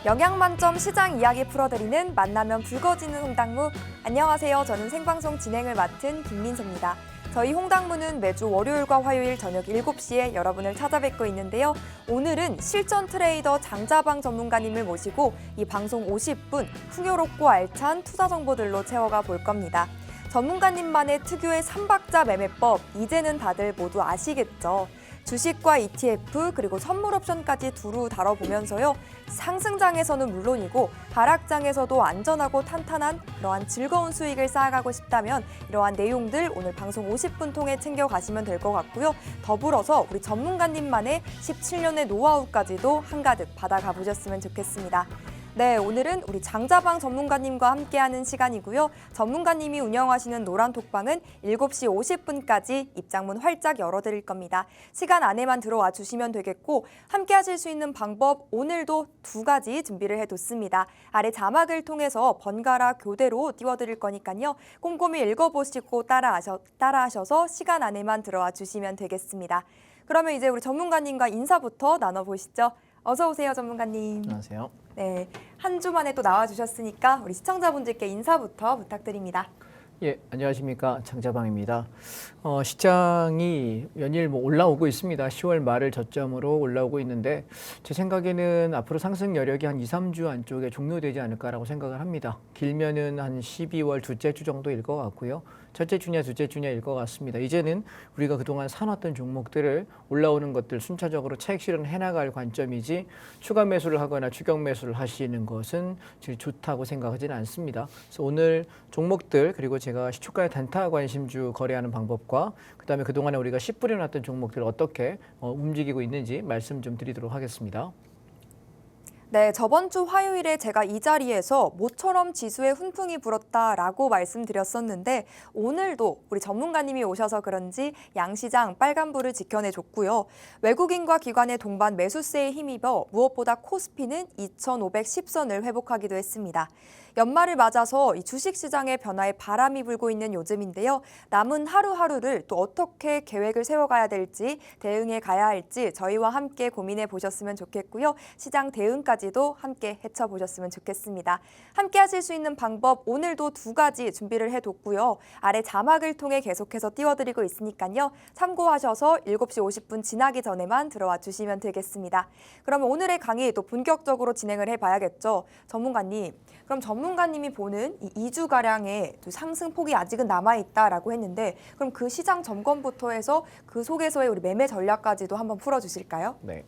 영양만점 시장 이야기 풀어드리는 만나면 붉어지는 홍당무. 안녕하세요. 저는 생방송 진행을 맡은 김민서입니다. 저희 홍당무는 매주 월요일과 화요일 저녁 7시에 여러분을 찾아뵙고 있는데요. 오늘은 실전 트레이더 장자방 전문가님을 모시고 이 방송 50분 풍요롭고 알찬 투자 정보들로 채워가 볼 겁니다. 전문가님만의 특유의 3박자 매매법, 이제는 다들 모두 아시겠죠? 주식과 ETF 그리고 선물 옵션까지 두루 다뤄보면서요. 상승장에서는 물론이고 하락장에서도 안전하고 탄탄한 그러한 즐거운 수익을 쌓아가고 싶다면 이러한 내용들 오늘 방송 50분 통해 챙겨가시면 될 것 같고요. 더불어서 우리 전문가님만의 17년의 노하우까지도 한가득 받아가 보셨으면 좋겠습니다. 네, 오늘은 우리 장자방 전문가님과 함께하는 시간이고요. 전문가님이 운영하시는 노란톡방은 7시 50분까지 입장문 활짝 열어드릴 겁니다. 시간 안에만 들어와 주시면 되겠고 함께 하실 수 있는 방법 오늘도 2가지 준비를 해뒀습니다. 아래 자막을 통해서 번갈아 교대로 띄워드릴 거니까요. 꼼꼼히 읽어보시고 따라하셔서 시간 안에만 들어와 주시면 되겠습니다. 그러면 이제 우리 전문가님과 인사부터 나눠보시죠. 어서 오세요, 전문가님. 안녕하세요. 네, 한 주 만에 또 나와주셨으니까 우리 시청자분들께 인사부터 부탁드립니다. 예, 안녕하십니까. 장자방입니다. 시장이 연일 올라오고 있습니다. 10월 말을 저점으로 올라오고 있는데 제 생각에는 앞으로 상승 여력이 한 2, 3주 안쪽에 종료되지 않을까라고 생각을 합니다. 길면은 한 12월 둘째 주 정도일 것 같고요. 첫째 주냐 둘째 주냐일 것 같습니다. 이제는 우리가 그동안 사놨던 종목들을 올라오는 것들 순차적으로 차익 실현해 나갈 관점이지 추가 매수를 하거나 추격 매수를 하시는 것은 좋다고 생각하지는 않습니다. 그래서 오늘 종목들 그리고 제가 시초가의 단타 관심주 거래하는 방법과 그다음에 그동안에 우리가 씨 뿌려놨던 종목들 어떻게 움직이고 있는지 말씀 좀 드리도록 하겠습니다. 네, 저번 주 화요일에 제가 이 자리에서 모처럼 지수에 훈풍이 불었다라고 말씀드렸었는데 오늘도 우리 전문가님이 오셔서 그런지 양시장 빨간불을 지켜내줬고요. 외국인과 기관의 동반 매수세에 힘입어 무엇보다 코스피는 2,510선을 회복하기도 했습니다. 연말을 맞아서 이 주식시장의 변화에 바람이 불고 있는 요즘인데요. 남은 하루하루를 또 어떻게 계획을 세워가야 될지 대응해 가야 할지 저희와 함께 고민해 보셨으면 좋겠고요. 시장 대응까지도 함께 헤쳐보셨으면 좋겠습니다. 함께 하실 수 있는 방법 오늘도 2가지 준비를 해뒀고요. 아래 자막을 통해 계속해서 띄워드리고 있으니까요. 참고하셔서 7시 50분 지나기 전에만 들어와 주시면 되겠습니다. 그러면 오늘의 강의 또 본격적으로 진행을 해봐야겠죠. 전문가님, 그럼 전문가님이 보는 이 2주가량의 상승폭이 아직은 남아있다라고 했는데 그럼 그 시장 점검부터 해서 그 속에서의 우리 매매 전략까지도 한번 풀어주실까요? 네.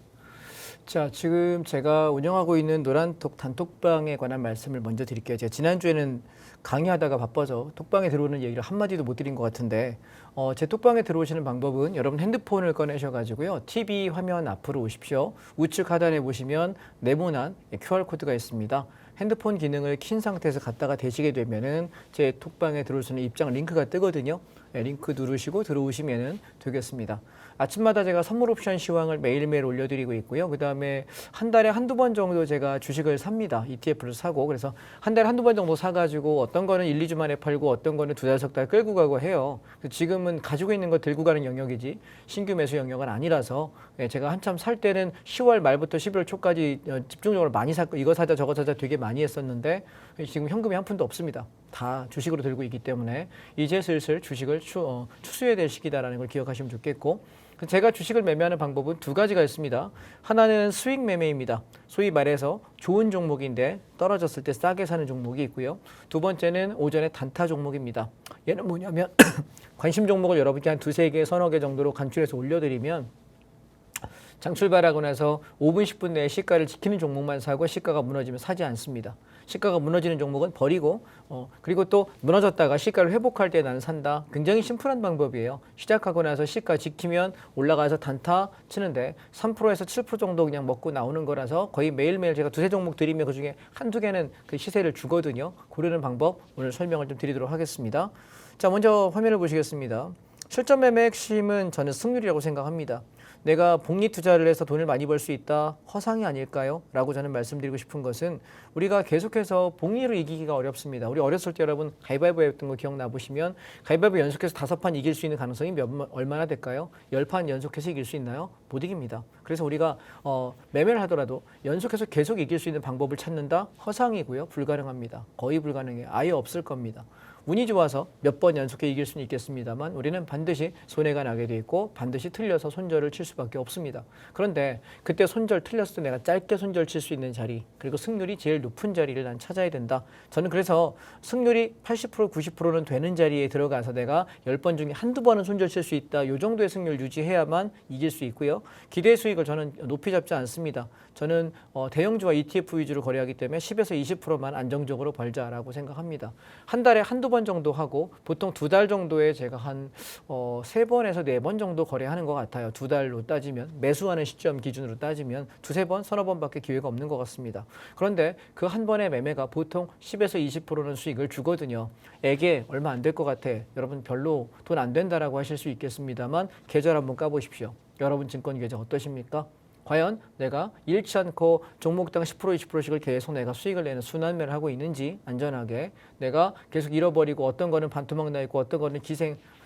자, 지금 제가 운영하고 있는 노란톡 단톡방에 관한 말씀을 먼저 드릴게요. 제가 지난주에는 강의하다가 바빠서 톡방에 들어오는 얘기를 한마디도 못 드린 것 같은데 제 톡방에 들어오시는 방법은 여러분 핸드폰을 꺼내셔가지고요. TV 화면 앞으로 오십시오. 우측 하단에 보시면 네모난 QR코드가 있습니다. 핸드폰 기능을 킨 상태에서 갖다가 대시게 되면은 제 톡방에 들어올 수 있는 입장 링크가 뜨거든요. 네, 링크 누르시고 들어오시면 되겠습니다. 아침마다 제가 선물 옵션 시황을 매일매일 올려드리고 있고요. 그다음에 한 달에 한두 번 정도 제가 주식을 삽니다. ETF를 사고 그래서 한 달에 한두 번 정도 사가지고 어떤 거는 1, 2주 만에 팔고 어떤 거는 2달, 석 달 끌고 가고 해요. 지금은 가지고 있는 거 들고 가는 영역이지 신규 매수 영역은 아니라서 제가 한참 살 때는 10월 말부터 11월 초까지 집중적으로 많이 샀고 이거 사자 저거 사자 되게 많이 했었는데 지금 현금이 한 푼도 없습니다. 다 주식으로 들고 있기 때문에 이제 슬슬 주식을 추수해야 될 시기다라는 걸 기억하시면 좋겠고 제가 주식을 매매하는 방법은 2가지가 있습니다. 하나는 수익 매매입니다. 소위 말해서 좋은 종목인데 떨어졌을 때 싸게 사는 종목이 있고요. 2번째는 오전에 단타 종목입니다. 얘는 뭐냐면 관심 종목을 여러분께 한 2-3개, 서너 개 정도로 간추려서 올려드리면 장 출발하고 나서 5분, 10분 내에 시가를 지키는 종목만 사고 시가가 무너지면 사지 않습니다. 시가가 무너지는 종목은 버리고 그리고 또 무너졌다가 시가를 회복할 때 나는 산다. 굉장히 심플한 방법이에요. 시작하고 나서 시가 지키면 올라가서 단타 치는데 3%에서 7% 정도 그냥 먹고 나오는 거라서 거의 매일매일 제가 2-3 종목 드리면 그중에 한두 개는 그 시세를 주거든요. 고르는 방법 오늘 설명을 좀 드리도록 하겠습니다. 자, 먼저 화면을 보시겠습니다. 실전 매매의 핵심은 저는 승률이라고 생각합니다. 내가 복리 투자를 해서 돈을 많이 벌 수 있다. 허상이 아닐까요? 라고 저는 말씀드리고 싶은 것은 우리가 계속해서 복리로 이기기가 어렵습니다. 우리 어렸을 때 여러분 가위바위보 했던 거 기억나 보시면 가위바위보 연속해서 5판 이길 수 있는 가능성이 얼마나 될까요? 10판 연속해서 이길 수 있나요? 못 이깁니다. 그래서 우리가 매매를 하더라도 연속해서 계속 이길 수 있는 방법을 찾는다? 허상이고요. 불가능합니다. 거의 불가능해요. 아예 없을 겁니다. 운이 좋아서 몇 번 연속해 이길 수는 있겠습니다만 우리는 반드시 손해가 나게 돼 있고 반드시 틀려서 손절을 칠 수밖에 없습니다. 그런데 그때 손절 틀렸을 때 내가 짧게 손절 칠 수 있는 자리 그리고 승률이 제일 높은 자리를 난 찾아야 된다. 저는 그래서 승률이 80% 90%는 되는 자리에 들어가서 내가 10번 중에 한두 번은 손절 칠 수 있다. 이 정도의 승률 유지해야만 이길 수 있고요. 기대 수익을 저는 높이 잡지 않습니다. 저는 대형주와 ETF 위주로 거래하기 때문에 10에서 20%만 안정적으로 벌자라고 생각합니다. 한 달에 한두 번 정도 하고 보통 2달 정도에 제가 한 3번에서 4번 정도 거래하는 것 같아요. 2달로 따지면 매수하는 시점 기준으로 따지면 2-3번, 서너 번밖에 기회가 없는 것 같습니다. 그런데 그 한 번의 매매가 보통 10에서 20%는 수익을 주거든요. 에게 얼마 안 될 것 같아. 여러분 별로 돈 안 된다라고 하실 수 있겠습니다만 계좌를 한번 까보십시오. 여러분 증권 계좌 어떠십니까? 과연 내가 잃지 않고 종목당 10% 20%씩을 계속 내가 수익을 내는 순환매를 하고 있는지 안전하게 내가 계속 잃어버리고 어떤 거는 반토막 나 있고 어떤 거는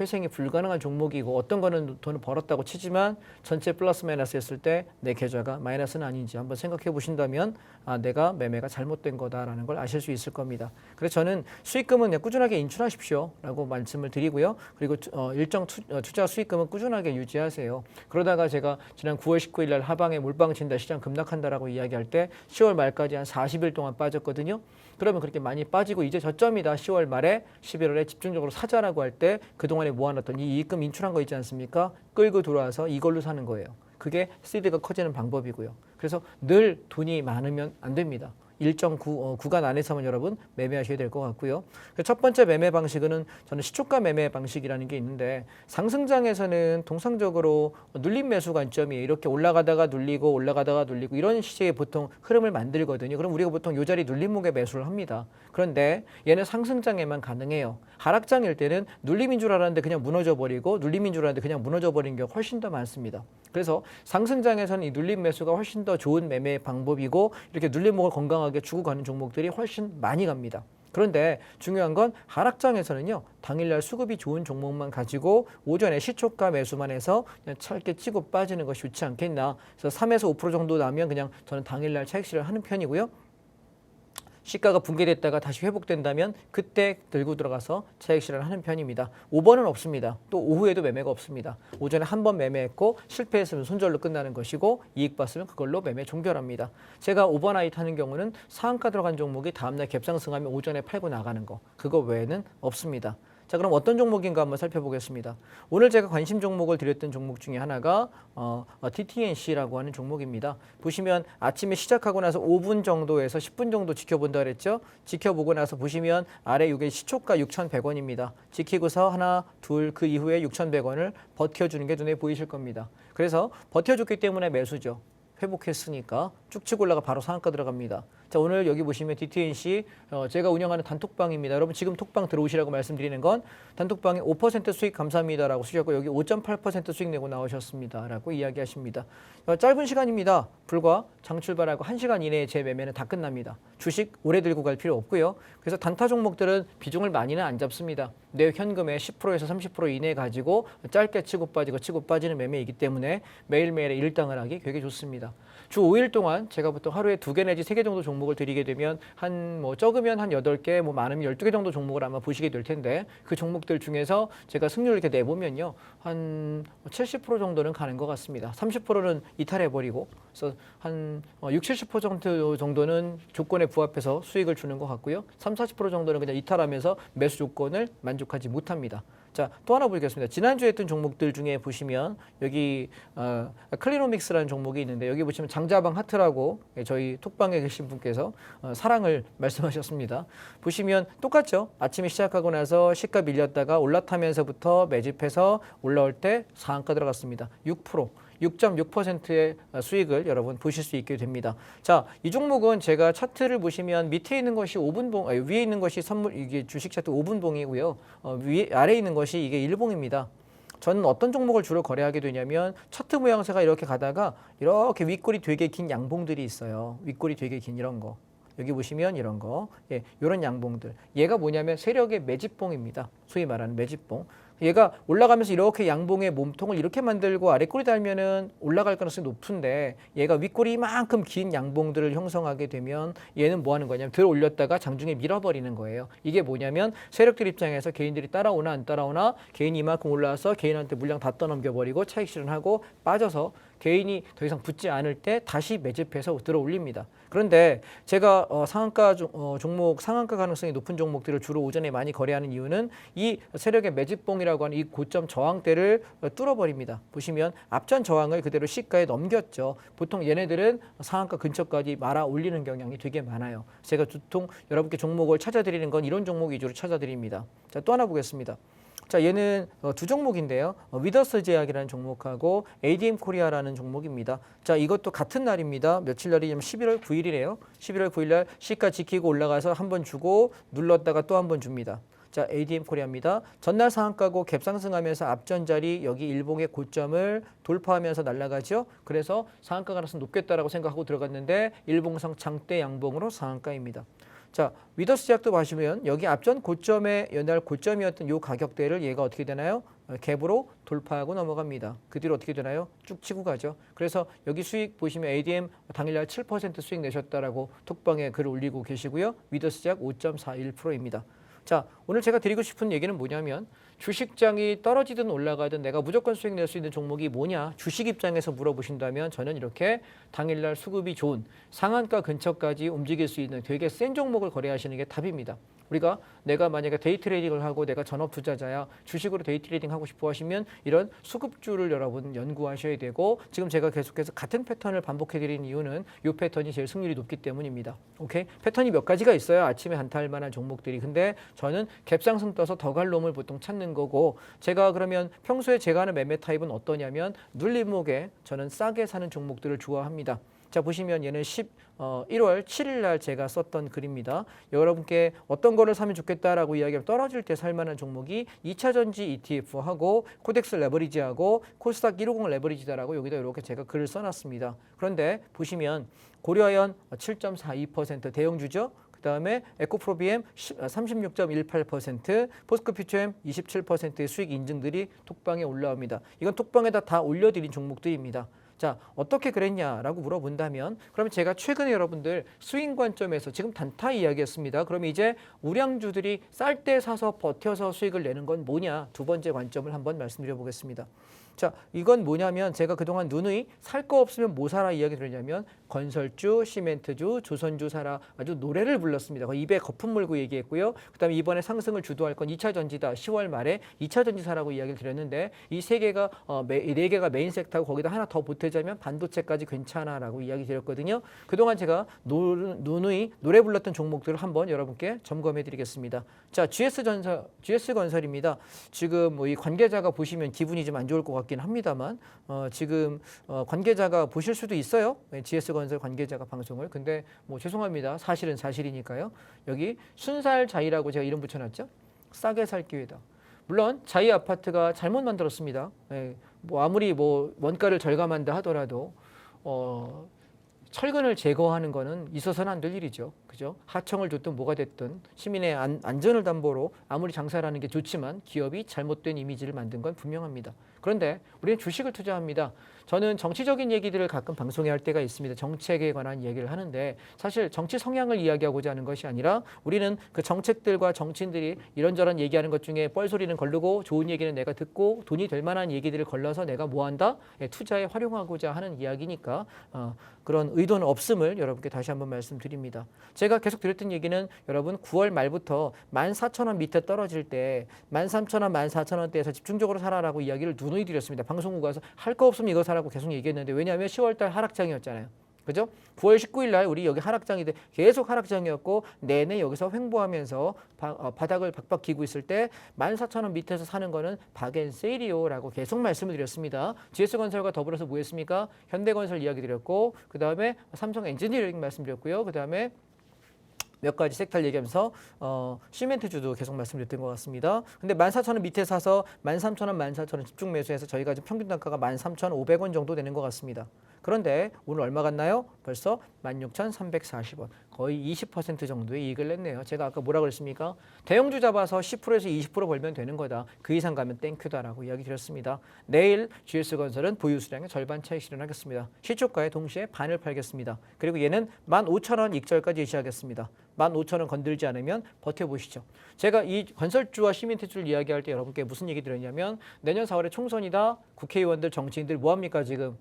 회생이 불가능한 종목이고 어떤 거는 돈을 벌었다고 치지만 전체 플러스 마이너스 했을 때 내 계좌가 마이너스는 아닌지 한번 생각해 보신다면 내가 매매가 잘못된 거다라는 걸 아실 수 있을 겁니다. 그래서 저는 수익금은 그냥 꾸준하게 인출하십시오 라고 말씀을 드리고요. 그리고 일정 투자 수익금은 꾸준하게 유지하세요. 그러다가 제가 지난 9월 19일 날 하방에 몰빵 친다 시장 급락한다라고 이야기할 때 10월 말까지 한 40일 동안 빠졌거든요. 그러면 그렇게 많이 빠지고 이제 저점이다 10월 말에 11월에 집중적으로 사자라고 할 때 그동안에 모아놨던 이 이익금 인출한 거 있지 않습니까? 끌고 들어와서 이걸로 사는 거예요. 그게 시드가 커지는 방법이고요. 그래서 늘 돈이 많으면 안 됩니다. 일정 구간 안에서만 여러분 매매하셔야 될 것 같고요. 첫 번째 매매 방식은 저는 시초가 매매 방식이라는 게 있는데 상승장에서는 통상적으로 눌림 매수 관점이 이렇게 올라가다가 눌리고 올라가다가 눌리고 이런 시세의 보통 흐름을 만들거든요. 그럼 우리가 보통 요 자리 눌림목에 매수를 합니다. 그런데 얘는 상승장에만 가능해요. 하락장일 때는 눌림인 줄 알았는데 그냥 무너져 버리고 눌림인 줄 알았는데 그냥 무너져 버린 경우가 훨씬 더 많습니다. 그래서 상승장에서는 이 눌림 매수가 훨씬 더 좋은 매매 방법이고 이렇게 눌림목을 건강하게 주고 가는 종목들이 훨씬 많이 갑니다. 그런데 중요한 건 하락장에서는요. 당일날 수급이 좋은 종목만 가지고 오전에 시초가 매수만 해서 그냥 짧게 치고 빠지는 것이 좋지 않겠나. 그래서 3에서 5% 정도 나면 그냥 저는 당일날 차익 실현을 하는 편이고요. 시가가 붕괴됐다가 다시 회복된다면 그때 들고 들어가서 차익 실현을 하는 편입니다. 5번은 없습니다. 또 오후에도 매매가 없습니다. 오전에 한 번 매매했고 실패했으면 손절로 끝나는 것이고 이익 봤으면 그걸로 매매 종결합니다. 제가 5번 아이 타는 경우는 상한가 들어간 종목이 다음날 갭상승하면 오전에 팔고 나가는 거 그거 외에는 없습니다. 자, 그럼 어떤 종목인가 한번 살펴보겠습니다. 오늘 제가 관심 종목을 드렸던 종목 중에 하나가 DTNC라고 하는 종목입니다. 보시면 아침에 시작하고 나서 5분 정도에서 10분 정도 지켜본다 그랬죠. 지켜보고 나서 보시면 아래 이게 시초가 6,100원입니다. 지키고서 하나, 둘, 그 이후에 6,100원을 버텨주는 게 눈에 보이실 겁니다. 그래서 버텨줬기 때문에 매수죠. 회복했으니까 쭉 치고 올라가 바로 상한가 들어갑니다. 자, 오늘 여기 보시면 DTNC 제가 운영하는 단톡방입니다. 여러분 지금 톡방 들어오시라고 말씀드리는 건 단톡방에 5% 수익 감사합니다라고 쓰셨고 여기 5.8% 수익 내고 나오셨습니다라고 이야기하십니다. 짧은 시간입니다. 불과 장 출발하고 1시간 이내에 제 매매는 다 끝납니다. 주식 오래 들고 갈 필요 없고요. 그래서 단타 종목들은 비중을 많이는 안 잡습니다. 내 현금의 10%에서 30% 이내 가지고 짧게 치고 빠지고 치고 빠지는 매매이기 때문에 매일매일의 일당을 하기 되게 좋습니다. 주 5일 동안 제가 보통 하루에 2개 내지 3개 정도 종목을 드리게 되면 적으면 한 8개, 많으면 12개 정도 종목을 아마 보시게 될 텐데 그 종목들 중에서 제가 승률을 이렇게 내보면요. 한 70% 정도는 가는 것 같습니다. 30%는 이탈해버리고 그래서 한 60, 70% 정도는 조건에 부합해서 수익을 주는 것 같고요. 30, 40% 정도는 그냥 이탈하면서 매수 조건을 만족하지 못합니다. 자, 또 하나 보겠습니다. 지난주에 했던 종목들 중에 보시면 여기 클리노믹스라는 종목이 있는데 여기 보시면 장자방 하트라고 저희 톡방에 계신 분께서 사랑을 말씀하셨습니다. 보시면 똑같죠. 아침에 시작하고 나서 시가 밀렸다가 올라타면서부터 매집해서 올라올 때 상한가 들어갔습니다. 6%. 6.6%의 수익을 여러분 보실 수 있게 됩니다. 자, 이 종목은 제가 차트를 보시면 밑에 있는 것이 5분봉, 위에 있는 것이 이게 주식 차트 5분봉이고요. 아래에 있는 것이 이게 1봉입니다. 저는 어떤 종목을 주로 거래하게 되냐면 차트 모양새가 이렇게 가다가 이렇게 윗골이 되게 긴 양봉들이 있어요. 윗골이 되게 긴 이런 거. 여기 보시면 이런 거, 이런 양봉들. 얘가 뭐냐면 세력의 매집봉입니다. 소위 말하는 매집봉. 얘가 올라가면서 이렇게 양봉의 몸통을 이렇게 만들고 아랫골이 달면은 올라갈 가능성이 높은데 얘가 윗골이 이만큼 긴 양봉들을 형성하게 되면 얘는 뭐 하는 거냐면 들어 올렸다가 장중에 밀어버리는 거예요. 이게 뭐냐면 세력들 입장에서 개인들이 따라오나 안 따라오나 개인이 이만큼 올라와서 개인한테 물량 다 떠넘겨버리고 차익 실현하고 빠져서 개인이 더 이상 붙지 않을 때 다시 매집해서 들어 올립니다. 그런데 제가 상한가 종목, 상한가 가능성이 높은 종목들을 주로 오전에 많이 거래하는 이유는 이 세력의 매집봉이라고 하는 이 고점 저항대를 뚫어버립니다. 보시면 앞전 저항을 그대로 시가에 넘겼죠. 보통 얘네들은 상한가 근처까지 말아 올리는 경향이 되게 많아요. 제가 보통 여러분께 종목을 찾아드리는 건 이런 종목 위주로 찾아드립니다. 자, 또 하나 보겠습니다. 자, 얘는 두 종목인데요. 위더스 제약이라는 종목하고 ADM 코리아라는 종목입니다. 자, 이것도 같은 날입니다. 며칠 날이냐면 11월 9일이래요. 11월 9일 날 시가 지키고 올라가서 한 번 주고 눌렀다가 또 한 번 줍니다. 자, ADM 코리아입니다. 전날 상한가고 갭상승하면서 앞전 자리 여기 일봉의 고점을 돌파하면서 날아가죠. 그래서 상한가 가능성 높겠다라고 생각하고 들어갔는데 일봉상 장대 양봉으로 상한가입니다. 자, 위더스 제약도 보시면 여기 앞전 고점의 연날 고점이었던 이 가격대를 얘가 어떻게 되나요? 갭으로 돌파하고 넘어갑니다. 그 뒤로 어떻게 되나요? 쭉 치고 가죠. 그래서 여기 수익 보시면 ADM 당일날 7% 수익 내셨다라고 톡방에 글을 올리고 계시고요. 위더스 제약 5.41%입니다. 자, 오늘 제가 드리고 싶은 얘기는 뭐냐면 주식장이 떨어지든 올라가든 내가 무조건 수익 낼 수 있는 종목이 뭐냐, 주식 입장에서 물어보신다면 저는 이렇게 당일날 수급이 좋은 상한가 근처까지 움직일 수 있는 되게 센 종목을 거래하시는 게 답입니다. 우리가 내가 만약에 데이 트레이딩을 하고 내가 전업 투자자야 주식으로 데이 트레이딩 하고 싶어 하시면 이런 수급주를 여러분 연구하셔야 되고, 지금 제가 계속해서 같은 패턴을 반복해 드리는 이유는 이 패턴이 제일 승률이 높기 때문입니다. 오케이? 패턴이 몇 가지가 있어요. 아침에 한타할 만한 종목들이. 근데 저는 갭상승 떠서 더 갈 놈을 보통 찾는 거고, 제가 그러면 평소에 제가 하는 매매 타입은 어떠냐면 눌림목에 저는 싸게 사는 종목들을 좋아합니다. 자, 보시면 얘는 1월 7일 날 제가 썼던 글입니다. 여러분께 어떤 거를 사면 좋겠다라고 이야기하면 떨어질 때 살만한 종목이 2차전지 ETF하고 코덱스 레버리지하고 코스닥 150 레버리지다라고 여기다 이렇게 제가 글을 써놨습니다. 그런데 보시면 고려아연 7.42% 대형주죠. 그다음에 에코프로비엠 36.18%, 포스코피처엠 27%의 수익 인증들이 톡방에 올라옵니다. 이건 톡방에다 다 올려드린 종목들입니다. 자, 어떻게 그랬냐라고 물어본다면, 그러면 제가 최근에 여러분들 스윙 관점에서 지금 단타 이야기했습니다. 그럼 이제 우량주들이 쌀 때 사서 버텨서 수익을 내는 건 뭐냐, 두 번째 관점을 한번 말씀드려 보겠습니다. 자, 이건 뭐냐면 제가 그동안 누누이 살 거 없으면 뭐 사라 이야기 드렸냐면 건설주, 시멘트주, 조선주 사라 아주 노래를 불렀습니다. 입에 거품 물고 얘기했고요. 그다음에 이번에 상승을 주도할 건 2차 전지다. 10월 말에 2차 전지 사라고 이야기를 드렸는데 이 세 개가 네 개가 메인 섹터고 거기다 하나 더 보태자면 반도체까지 괜찮아라고 이야기 드렸거든요. 그동안 제가 누누이 노래 불렀던 종목들을 한번 여러분께 점검해 드리겠습니다. 자, GS건설입니다. 지금 뭐 이 관계자가 보시면 기분이 좀 안 좋을 것 같긴 합니다만 지금 관계자가 보실 수도 있어요. GS건설 관계자가 방송을. 근데 뭐 죄송합니다. 사실은 사실이니까요. 여기 순살자이라고 제가 이름 붙여놨죠. 싸게 살 기회다. 물론 자이 아파트가 잘못 만들었습니다. 뭐 아무리 뭐 원가를 절감한다 하더라도 철근을 제거하는 거는 있어서는 안 될 일이죠. 그죠? 하청을 줬든 뭐가 됐든 시민의 안전을 담보로 아무리 장사라는 게 좋지만 기업이 잘못된 이미지를 만든 건 분명합니다. 그런데 우리는 주식을 투자합니다. 저는 정치적인 얘기들을 가끔 방송에 할 때가 있습니다. 정책에 관한 얘기를 하는데 사실 정치 성향을 이야기하고자 하는 것이 아니라 우리는 그 정책들과 정치인들이 이런저런 얘기하는 것 중에 뻘소리는 걸르고 좋은 얘기는 내가 듣고 돈이 될 만한 얘기들을 걸러서 내가 뭐한다? 투자에 활용하고자 하는 이야기니까 그런 의도는 없음을 여러분께 다시 한번 말씀드립니다. 제가 계속 드렸던 얘기는 여러분 9월 말부터 14,000원 밑에 떨어질 때 13,000원, 14,000원대에서 집중적으로 사라라고 이야기를 누누이 드렸습니다. 방송국 가서 할 거 없으면 이거 사라고 계속 얘기했는데 왜냐하면 10월달 하락장이었잖아요. 그죠? 9월 19일 날 우리 여기 하락장이 계속 하락장이었고 내내 여기서 횡보하면서 바닥을 박박 기고 있을 때 14,000원 밑에서 사는 거는 박앤세일이요라고 계속 말씀을 드렸습니다. GS건설과 더불어서 뭐 했습니까? 현대건설 이야기 드렸고 그 다음에 삼성엔지니어링 말씀드렸고요. 그 다음에 몇 가지 섹터를 얘기하면서 시멘트주도 계속 말씀드렸던 것 같습니다. 근데 14,000원 밑에 사서 13,000원, 14,000원 집중 매수해서 저희가 지금 평균 단가가 13,500원 정도 되는 것 같습니다. 그런데 오늘 얼마 갔나요? 벌써 16,340원. 거의 20% 정도의 이익을 냈네요. 제가 아까 뭐라 그랬습니까? 대형주 잡아서 10%에서 20% 벌면 되는 거다. 그 이상 가면 땡큐다라고 이야기 드렸습니다. 내일 GS건설은 보유 수량의 절반 차익 실현하겠습니다. 시초가에 동시에 반을 팔겠습니다. 그리고 얘는 15,000원 익절까지 유지하겠습니다. 15,000원 건들지 않으면 버텨보시죠. 제가 이 건설주와 시멘트주를 이야기할 때 여러분께 무슨 얘기 드렸냐면 내년 4월에 총선이다. 국회의원들, 정치인들 뭐합니까 지금?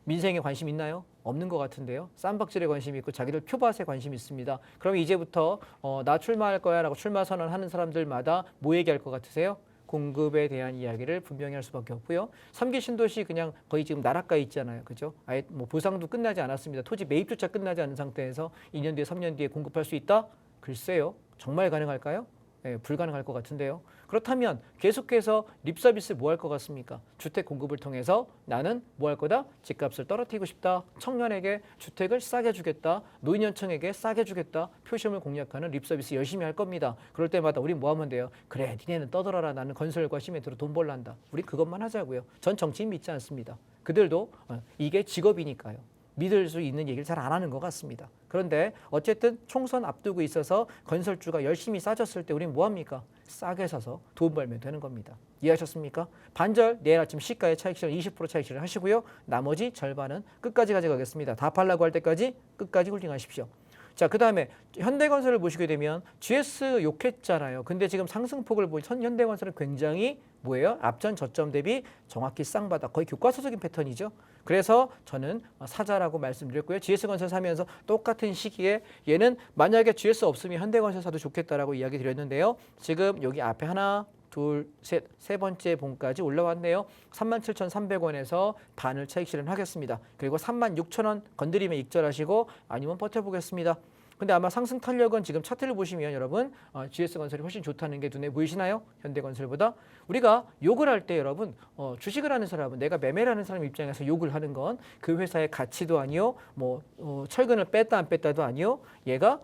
민생에 관심 있나요? 없는 것 같은데요. 쌈박질에 관심이 있고 자기들 표밭에 관심이 있습니다. 그럼 이제부터 나 출마할 거야 라고 출마 선언하는 사람들마다 뭐 얘기할 것 같으세요? 공급에 대한 이야기를 분명히 할 수밖에 없고요. 3기 신도시 그냥 거의 지금 나락가에 있잖아요. 그죠? 아예 뭐 보상도 끝나지 않았습니다. 토지 매입조차 끝나지 않은 상태에서 2년 뒤에 3년 뒤에 공급할 수 있다? 글쎄요. 정말 가능할까요? 네, 불가능할 것 같은데요. 그렇다면 계속해서 립서비스 뭐 할 것 같습니까? 주택 공급을 통해서 나는 뭐 할 거다? 집값을 떨어뜨리고 싶다. 청년에게 주택을 싸게 주겠다. 노인연층에게 싸게 주겠다. 표심을 공략하는 립서비스 열심히 할 겁니다. 그럴 때마다 우리 뭐 하면 돼요? 그래, 니네는 떠들어라. 나는 건설과 시멘트로 돈 벌란다. 우리 그것만 하자고요. 전 정치인 믿지 않습니다. 그들도 이게 직업이니까요. 믿을 수 있는 얘기를 잘 안 하는 것 같습니다. 그런데 어쨌든 총선 앞두고 있어서 건설주가 열심히 싸졌을 때 우리는 뭐합니까? 싸게 사서 돈 벌면 되는 겁니다. 이해하셨습니까? 반절 내일 아침 시가의 차익 실현 20% 차익 실현 하시고요. 나머지 절반은 끝까지 가져가겠습니다. 다 팔라고 할 때까지 끝까지 홀딩하십시오. 자, 그 다음에 현대건설을 보시게 되면 GS 욕했잖아요. 근데 지금 상승폭을 보니 현대건설은 굉장히 뭐예요? 앞전 저점 대비 정확히 쌍바닥, 거의 교과서적인 패턴이죠. 그래서 저는 사자라고 말씀드렸고요. GS건설 사면서 똑같은 시기에 얘는 만약에 GS 없으면 현대건설 사도 좋겠다라고 이야기 드렸는데요. 지금 여기 앞에 하나, 둘, 셋, 세 번째 봉까지 올라왔네요. 37,300원에서 반을 차익 실현하겠습니다. 그리고 36,000원 건드리면 익절하시고 아니면 버텨보겠습니다. 근데 아마 상승 탄력은 지금 차트를 보시면 여러분 GS건설이 훨씬 좋다는 게 눈에 보이시나요? 현대건설보다. 우리가 욕을 할 때 여러분 주식을 하는 사람은 내가 매매를 하는 사람 입장에서 욕을 하는 건 그 회사의 가치도 아니요. 뭐 철근을 뺐다 안 뺐다도 아니요. 얘가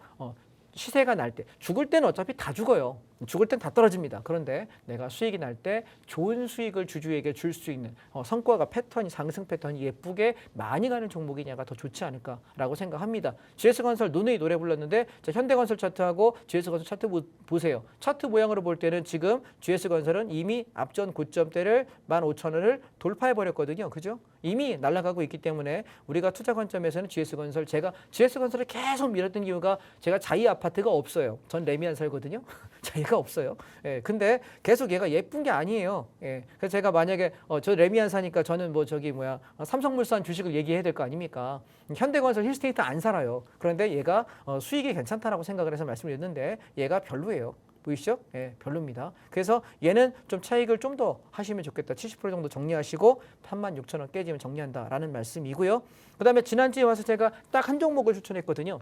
시세가 날 때 죽을 때는 어차피 다 죽어요. 죽을 땐 다 떨어집니다. 그런데 내가 수익이 날 때 좋은 수익을 주주에게 줄 수 있는 성과가 패턴이 상승 패턴이 예쁘게 많이 가는 종목이냐가 더 좋지 않을까라고 생각합니다. GS건설 누누이 노래 불렀는데 자, 현대건설 차트하고 GS건설 차트 보세요. 차트 모양으로 볼 때는 지금 GS건설은 이미 앞전 고점대를 15,000원을 돌파해 버렸거든요. 그죠? 이미 날아가고 있기 때문에 우리가 투자 관점에서는 GS건설 제가 GS건설을 계속 밀었던 이유가 제가 자이 아파트가 없어요. 전 레미안 살거든요. 자기가 없어요. 예, 근데 계속 얘가 예쁜 게 아니에요. 예, 그래서 제가 만약에 저 레미안 사니까 저는 뭐 저기 뭐야 삼성물산 주식을 얘기해야 될 거 아닙니까? 현대건설 힐스테이트 안 살아요. 그런데 얘가 수익이 괜찮다라고 생각을 해서 말씀드렸는데 얘가 별로예요. 보이시죠? 예, 별로입니다. 그래서 얘는 좀 차익을 좀 더 하시면 좋겠다. 70% 정도 정리하시고 36,000원 깨지면 정리한다라는 말씀이고요. 그다음에 지난주에 와서 제가 딱 한 종목을 추천했거든요.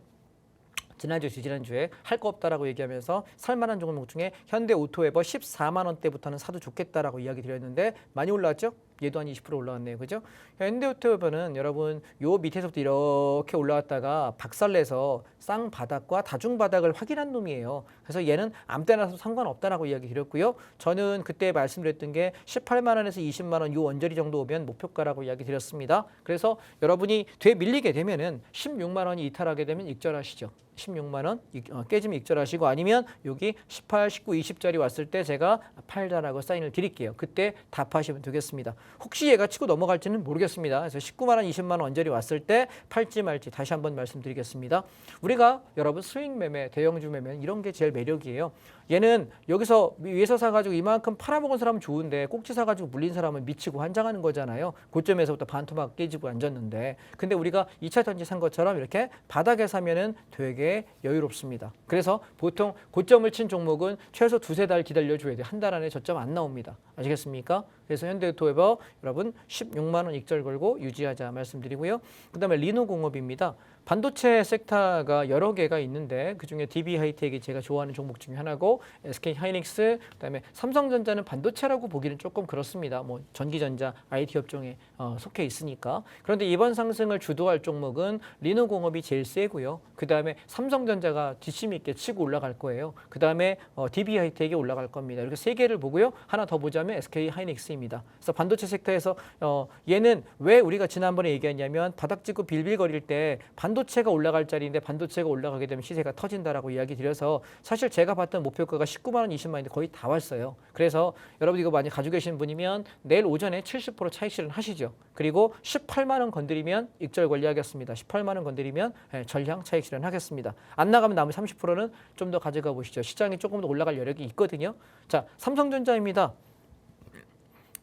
지난주에 할 거 없다라고 얘기하면서 살만한 종목 중에 현대오토웨버 14만 원대부터는 사도 좋겠다라고 이야기 드렸는데 많이 올라왔죠? 얘도 한 20% 올라왔네요. 그죠? 현대오토웨버는 여러분 요 밑에서부터 이렇게 올라왔다가 박살내서 쌍바닥과 다중바닥을 확인한 놈이에요. 그래서 얘는 아무 때나 사도 상관없다라고 이야기 드렸고요. 저는 그때 말씀드렸던 게 18만 원에서 20만 원 요 언저리 정도 오면 목표가라고 이야기 드렸습니다. 그래서 여러분이 뒤에 밀리게 되면은 16만 원이 이탈하게 되면 익절하시죠. 16만 원 깨지면 익절하시고 아니면 여기 18, 19, 20짜리 왔을 때 제가 팔자라고 사인을 드릴게요. 그때 답하시면 되겠습니다. 혹시 얘가 치고 넘어갈지는 모르겠습니다. 그래서 19만 원, 20만 원 언저리 왔을 때 팔지 말지 다시 한번 말씀드리겠습니다. 우리가 여러분 스윙 매매, 대형주 매매 이런 게 제일 매력이에요. 얘는 여기서 위에서 사가지고 이만큼 팔아먹은 사람은 좋은데 꼭지 사가지고 물린 사람은 미치고 환장하는 거잖아요. 고점에서부터 반토막 깨지고 앉았는데 근데 우리가 2차 전지 산 것처럼 이렇게 바닥에 사면은 되게 여유롭습니다. 그래서 보통 고점을 친 종목은 최소 2-3달 기다려줘야 돼요. 한 달 안에 저점 안 나옵니다. 아시겠습니까? 그래서 현대오토웨버 여러분 16만 원 익절 걸고 유지하자 말씀드리고요. 그다음에 리노공업입니다. 반도체 섹터가 여러 개가 있는데 그중에 DB 하이텍이 제가 좋아하는 종목 중에 하나고 SK 하이닉스, 그다음에 삼성전자는 반도체라고 보기는 조금 그렇습니다. 뭐 전기전자, IT 업종에 속해 있으니까. 그런데 이번 상승을 주도할 종목은 리노공업이 제일 세고요. 그다음에 삼성전자가 뒷심 있게 치고 올라갈 거예요. 그다음에 DB 하이텍이 올라갈 겁니다. 이렇게 세 개를 보고요. 하나 더 보자면 SK 하이닉스입니다. 그래서 반도체 섹터에서 얘는 왜 우리가 지난번에 얘기했냐면 바닥 찍고 빌빌거릴 때 반도체가 올라갈 자리인데 반도체가 올라가게 되면 시세가 터진다라고 이야기 드려서 사실 제가 봤던 목표가가 19만 원, 20만 원인데 거의 다 왔어요. 그래서 여러분 이거 많이 가지고 계신 분이면 내일 오전에 70% 차익 실현 하시죠. 그리고 18만 원 건드리면 익절 관리하겠습니다. 18만 원 건드리면 전량 차익 실현하겠습니다. 안 나가면 남은 30%는 좀 더 가져가 보시죠. 시장이 조금 더 올라갈 여력이 있거든요. 자, 삼성전자입니다.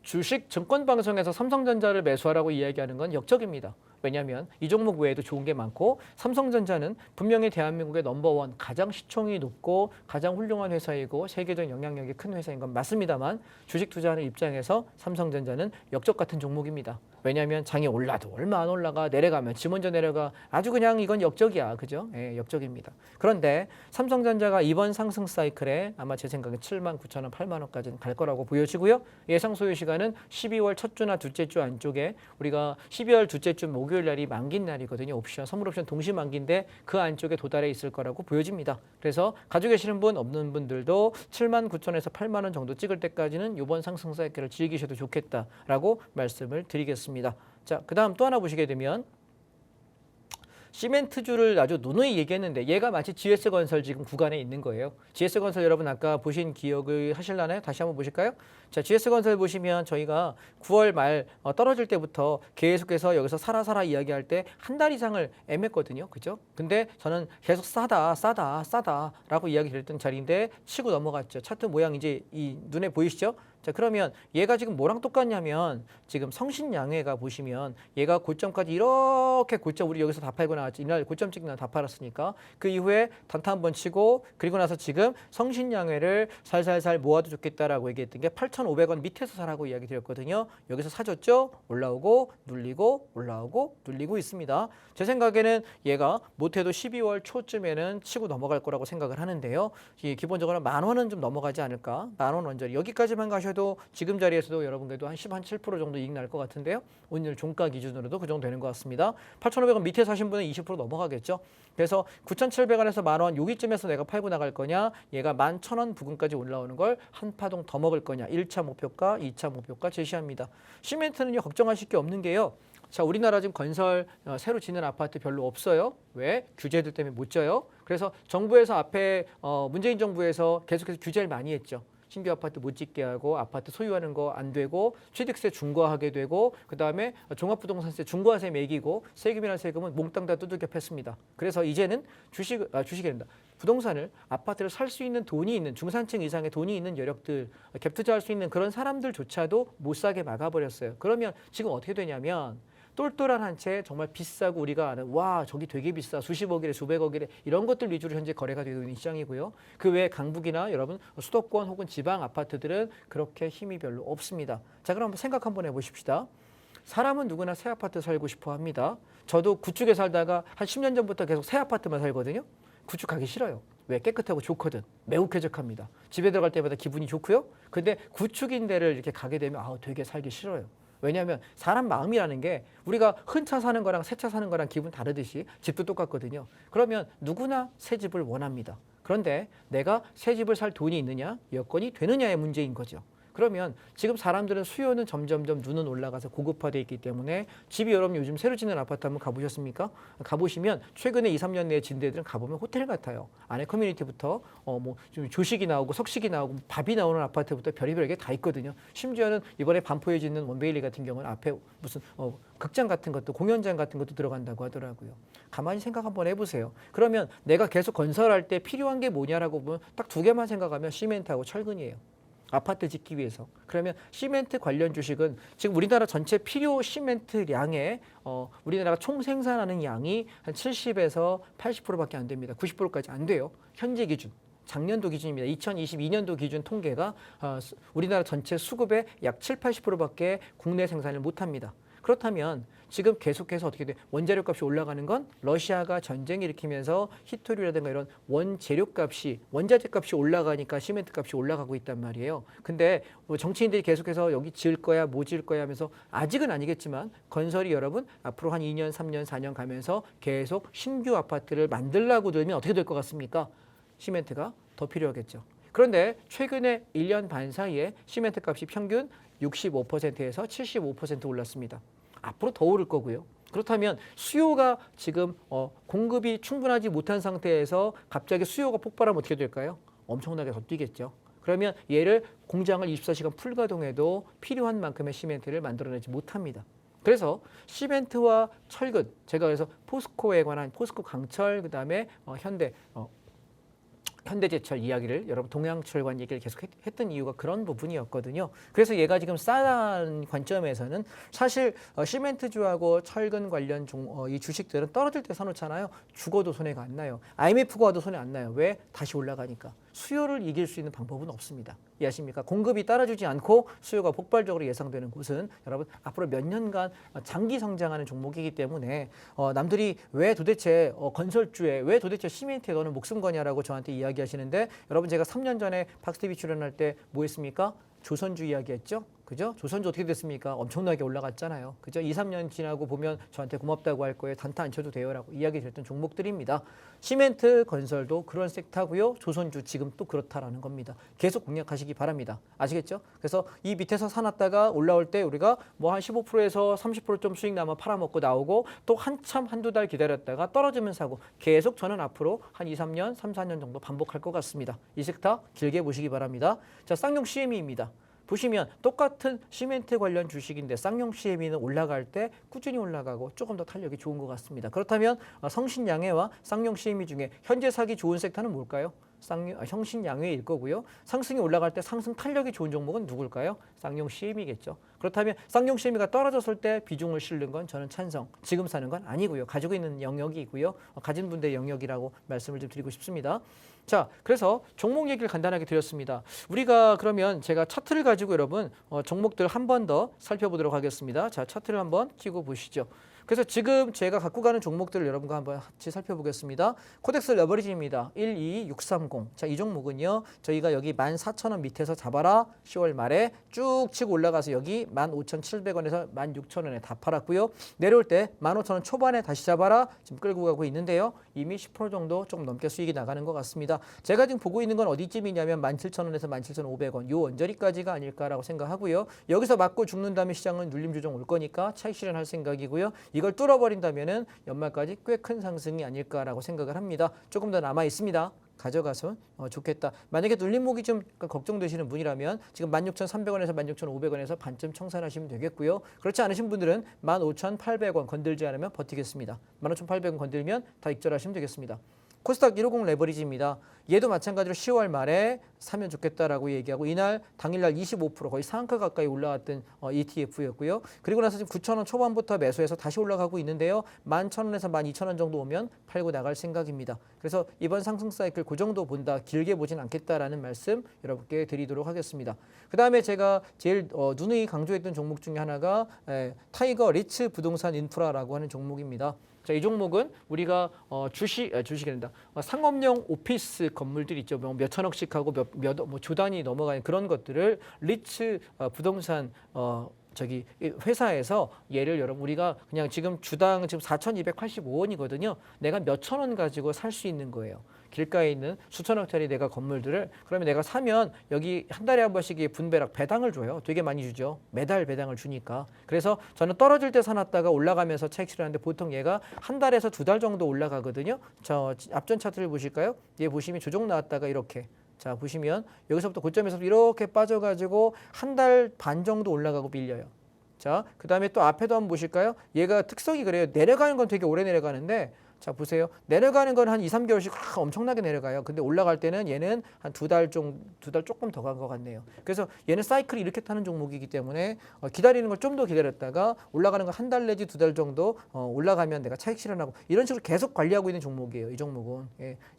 주식 증권방송에서 삼성전자를 매수하라고 이야기하는 건 역적입니다. 왜냐하면 이 종목 외에도 좋은 게 많고 삼성전자는 분명히 대한민국의 넘버원 가장 시총이 높고 가장 훌륭한 회사이고 세계적 영향력이 큰 회사인 건 맞습니다만 주식 투자하는 입장에서 삼성전자는 역적 같은 종목입니다. 왜냐하면 장이 올라도 얼마 안 올라가 내려가면 지 먼저 내려가 아주 그냥 이건 역적이야. 그죠? 예, 역적입니다. 그런데 삼성전자가 이번 상승 사이클에 아마 제 생각에 7만 9천 원, 8만 원까지는 갈 거라고 보여지고요. 예상 소요 시간은 12월 첫 주나 둘째 주 안쪽에 우리가 12월 둘째 주 목요일 날이 만기 날이거든요. 옵션, 선물 옵션 동시 만기인데 그 안쪽에 도달해 있을 거라고 보여집니다. 그래서 가지고 계시는 분 없는 분들도 7만 9천에서 8만 원 정도 찍을 때까지는 이번 상승 사이클을 즐기셔도 좋겠다라고 말씀을 드리겠습니다. 자, 그다음 또 하나 보시게 되면 시멘트주를 아주 누누이 얘기했는데 얘가 마치 GS건설 지금 구간에 있는 거예요. GS건설 여러분 아까 보신 기억을 하실라나요? 다시 한번 보실까요? 자, GS건설 보시면 저희가 9월 말 떨어질 때부터 계속해서 여기서 사라 이야기할 때 한 달 이상을 애맸거든요. 그죠? 근데 저는 계속 싸다라고 이야기 드렸던 자리인데 치고 넘어갔죠. 차트 모양 이제 이 눈에 보이시죠? 자, 그러면 얘가 지금 뭐랑 똑같냐면 지금 성신양회가 보시면 얘가 고점까지 이렇게 고점 우리 여기서 다 팔고 나왔지. 이날 고점 찍는 날 다 팔았으니까 그 이후에 단타 한번 치고 그리고 나서 지금 성신양회를 살살살 모아도 좋겠다라고 얘기했던 게 8,500원 밑에서 사라고 이야기 드렸거든요. 여기서 사줬죠. 올라오고 눌리고 올라오고 눌리고 있습니다. 제 생각에는 얘가 못해도 12월 초쯤에는 치고 넘어갈 거라고 생각을 하는데요. 기본적으로 10,000원은 좀 넘어가지 않을까. 10,000원 원짜리 여기까지만 가셔도 지금 자리에서도 여러분께도 한 7% 정도 이익 날 것 같은데요. 오늘 종가 기준으로도 그 정도 되는 것 같습니다. 8,500원 밑에 사신 분은 20% 넘어가겠죠. 그래서 9,700원에서 10,000원 여기쯤에서 내가 팔고 나갈 거냐, 얘가 11,000원 부근까지 올라오는 걸 한 파동 더 먹을 거냐, 1차 목표가, 2차 목표가 제시합니다. 시멘트는요 걱정하실 게 없는 게요. 자, 우리나라 지금 건설 새로 짓는 아파트 별로 없어요. 왜? 규제들 때문에 못 져요. 그래서 정부에서 앞에 문재인 정부에서 계속해서 규제를 많이 했죠. 신규 아파트 못 짓게 하고 아파트 소유하는 거 안 되고 취득세 중과하게 되고 그다음에 종합부동산세 중과세 매기고 세금이나 세금은 몽땅 다 두들겨 팼습니다. 그래서 이제는 주식이란다. 부동산을 아파트를 살 수 있는 돈이 있는 중산층 이상의 돈이 있는 여력들 갭 투자할 수 있는 그런 사람들조차도 못 사게 막아버렸어요. 그러면 지금 어떻게 되냐면 똘똘한 한 채 정말 비싸고 우리가 아는 와 저기 되게 비싸 수십억이래 수백억이래 이런 것들 위주로 현재 거래가 되고 있는 시장이고요. 그 외에 강북이나 여러분 수도권 혹은 지방 아파트들은 그렇게 힘이 별로 없습니다. 자, 그럼 생각 한번 해보십시다. 사람은 누구나 새 아파트 살고 싶어 합니다. 저도 구축에 살다가 한 10년 전부터 계속 새 아파트만 살거든요. 구축 가기 싫어요. 왜? 깨끗하고 좋거든. 매우 쾌적합니다. 집에 들어갈 때마다 기분이 좋고요. 근데 구축인 데를 이렇게 가게 되면 되게 살기 싫어요. 왜냐하면 사람 마음이라는 게 우리가 흔차 사는 거랑 새 차 사는 거랑 기분 다르듯이 집도 똑같거든요. 그러면 누구나 새 집을 원합니다. 그런데 내가 새 집을 살 돈이 있느냐, 여건이 되느냐의 문제인 거죠. 그러면 지금 사람들은 수요는 점점점 눈은 올라가서 고급화되어 있기 때문에 집이 여러분 요즘 새로 짓는 아파트 한번 가보셨습니까? 가보시면 최근에 2, 3년 내에 진 데들은 가보면 호텔 같아요. 안에 커뮤니티부터 좀 조식이 나오고 석식이 나오고 밥이 나오는 아파트부터 별의별 게 다 있거든요. 심지어는 이번에 반포에 짓는 원베일리 같은 경우는 앞에 무슨 극장 같은 것도 공연장 같은 것도 들어간다고 하더라고요. 가만히 생각 한번 해보세요. 그러면 내가 계속 건설할 때 필요한 게 뭐냐라고 보면 딱 두 개만 생각하면 시멘트하고 철근이에요. 아파트 짓기 위해서. 그러면 시멘트 관련 주식은 지금 우리나라 전체 필요 시멘트량의 우리나라가 총 생산하는 양이 한 70에서 80%밖에 안 됩니다. 90%까지 안 돼요. 현재 기준. 작년도 기준입니다. 2022년도 기준 통계가 우리나라 전체 수급의 약 7, 80%밖에 국내 생산을 못합니다. 그렇다면 지금 계속해서 어떻게 돼? 원자료 값이 올라가는 건 러시아가 전쟁 일으키면서 히토류라든가 이런 원재료 값이 원자재 값이 올라가니까 시멘트 값이 올라가고 있단 말이에요. 근데 뭐 정치인들이 계속해서 여기 지을 거야, 뭐 지을 거야 하면서 아직은 아니겠지만 건설이 여러분 앞으로 한 2년, 3년, 4년 가면서 계속 신규 아파트를 만들라고 들면 어떻게 될 것 같습니까? 시멘트가 더 필요하겠죠. 그런데 최근에 1년 반 사이에 시멘트 값이 평균 65%에서 75% 올랐습니다. 앞으로 더 오를 거고요. 그렇다면 수요가 지금 공급이 충분하지 못한 상태에서 갑자기 수요가 폭발하면 어떻게 될까요? 엄청나게 더 뛰겠죠. 그러면 얘를 공장을 24시간 풀가동해도 필요한 만큼의 시멘트를 만들어내지 못합니다. 그래서 시멘트와 철근, 제가 그래서 포스코에 관한 포스코 강철, 그다음에 현대제철 이야기를 여러분 동양철관 얘기를 계속 했던 이유가 그런 부분이었거든요. 그래서 얘가 지금 싸다는 관점에서는 사실 시멘트주하고 철근 관련 이 주식들은 떨어질 때 사놓잖아요. 죽어도 손해가 안 나요. IMF가 와도 손해 안 나요. 왜? 다시 올라가니까. 수요를 이길 수 있는 방법은 없습니다. 이해하십니까? 공급이 따라주지 않고 수요가 폭발적으로 예상되는 곳은 여러분 앞으로 몇 년간 장기 성장하는 종목이기 때문에 남들이 왜 도대체 건설주에 왜 도대체 시멘트에 너는 목숨 거냐라고 저한테 이야기하시는데 여러분 제가 3년 전에 박스TV 출연할 때 뭐 했습니까? 조선주 이야기했죠? 그죠? 조선주 어떻게 됐습니까? 엄청나게 올라갔잖아요. 그죠? 2, 3년 지나고 보면 저한테 고맙다고 할 거예요. 단타 안 쳐도 돼요라고 이야기 드렸던 종목들입니다. 시멘트 건설도 그런 섹터고요. 조선주 지금 또 그렇다라는 겁니다. 계속 공략하시기 바랍니다. 아시겠죠? 그래서 이 밑에서 사놨다가 올라올 때 우리가 뭐 한 15%에서 30%좀 수익 나면 팔아먹고 나오고 또 한참 한두 달 기다렸다가 떨어지면 사고 계속 저는 앞으로 한 2, 3년, 3, 4년 정도 반복할 것 같습니다. 이 섹터 길게 보시기 바랍니다. 자, 쌍용 CME입니다. 보시면 똑같은 시멘트 관련 주식인데 쌍용 CME는 올라갈 때 꾸준히 올라가고 조금 더 탄력이 좋은 것 같습니다. 그렇다면 성신양해와 쌍용 CME 중에 현재 사기 좋은 섹터는 뭘까요? 성신양해일 거고요. 상승이 올라갈 때 상승 탄력이 좋은 종목은 누굴까요? 쌍용 CME겠죠. 그렇다면 쌍용 CME가 떨어졌을 때 비중을 실는 건 저는 찬성. 지금 사는 건 아니고요. 가지고 있는 영역이고요. 가진 분들의 영역이라고 말씀을 좀 드리고 싶습니다. 자, 그래서 종목 얘기를 간단하게 드렸습니다. 우리가 그러면 제가 차트를 가지고 여러분 종목들 한 번 더 살펴보도록 하겠습니다. 자, 차트를 한번 켜고 보시죠. 그래서 지금 제가 갖고 가는 종목들을 여러분과 한번 같이 살펴보겠습니다. 코덱스 레버리지입니다. 12630. 자, 이 종목은요. 저희가 여기 14,000원 밑에서 잡아라. 10월 말에 쭉 치고 올라가서 여기 15,700원에서 16,000원에 다 팔았고요. 내려올 때 15,000원 초반에 다시 잡아라. 지금 끌고 가고 있는데요. 이미 10% 정도 조금 넘게 수익이 나가는 것 같습니다. 제가 지금 보고 있는 건 어디쯤이냐면 17,000원에서 17,500원. 요 언저리까지가 아닐까라고 생각하고요. 여기서 맞고 죽는 다음에 시장은 눌림 조정 올 거니까 차익 실현할 생각이고요. 이걸 뚫어버린다면은 연말까지 꽤 큰 상승이 아닐까라고 생각을 합니다. 조금 더 남아 있습니다. 가져가서 좋겠다. 만약에 눌림목이 좀 걱정되시는 분이라면 지금 16,300원에서 16,500원에서 반쯤 청산하시면 되겠고요. 그렇지 않으신 분들은 15,800원 건들지 않으면 버티겠습니다. 15,800원 건들면 다 익절하시면 되겠습니다. 코스닥 150 레버리지입니다. 얘도 마찬가지로 10월 말에 사면 좋겠다라고 얘기하고 이날 당일날 25% 거의 상한가 가까이 올라왔던 ETF였고요. 그리고 나서 지금 9,000원 초반부터 매수해서 다시 올라가고 있는데요. 11,000원에서 12,000원 정도 오면 팔고 나갈 생각입니다. 그래서 이번 상승 사이클 그 정도 본다. 길게 보진 않겠다라는 말씀 여러분께 드리도록 하겠습니다. 그다음에 제가 제일 누누이 강조했던 종목 중에 하나가 타이거 리츠 부동산 인프라라고 하는 종목입니다. 자, 이 종목은 우리가 주식이란다. 상업용 오피스 건물들 있죠. 뭐 몇 천억씩 하고 뭐 조 단위 넘어가는 그런 것들을 리츠 부동산 회사에서 얘를 여러분 우리가 그냥 지금 주당 지금 4,285원이거든요. 내가 몇천 원 가지고 살 수 있는 거예요. 길가에 있는 수천억짜리 내가 건물들을 그러면 내가 사면 여기 한 달에 한 번씩 분배락 배당을 줘요. 되게 많이 주죠. 매달 배당을 주니까. 그래서 저는 떨어질 때 사놨다가 올라가면서 차익 실현하는데 보통 얘가 한 달에서 두 달 정도 올라가거든요. 저 앞전 차트를 보실까요? 얘 보시면 조정 나왔다가 이렇게 자 보시면 여기서부터 고점에서부터 이렇게 빠져가지고 한 달 반 정도 올라가고 밀려요. 자, 그 다음에 또 앞에도 한번 보실까요? 얘가 특성이 그래요. 내려가는 건 되게 오래 내려가는데 자 보세요. 내려가는 건 한 2, 3개월씩 엄청나게 내려가요. 근데 올라갈 때는 얘는 한 두 달 조금 더 간 것 같네요. 그래서 얘는 사이클이 이렇게 타는 종목이기 때문에 기다리는 걸 좀 더 기다렸다가 올라가는 거 한 달 내지 두 달 정도 올라가면 내가 차익 실현하고 이런 식으로 계속 관리하고 있는 종목이에요. 이 종목은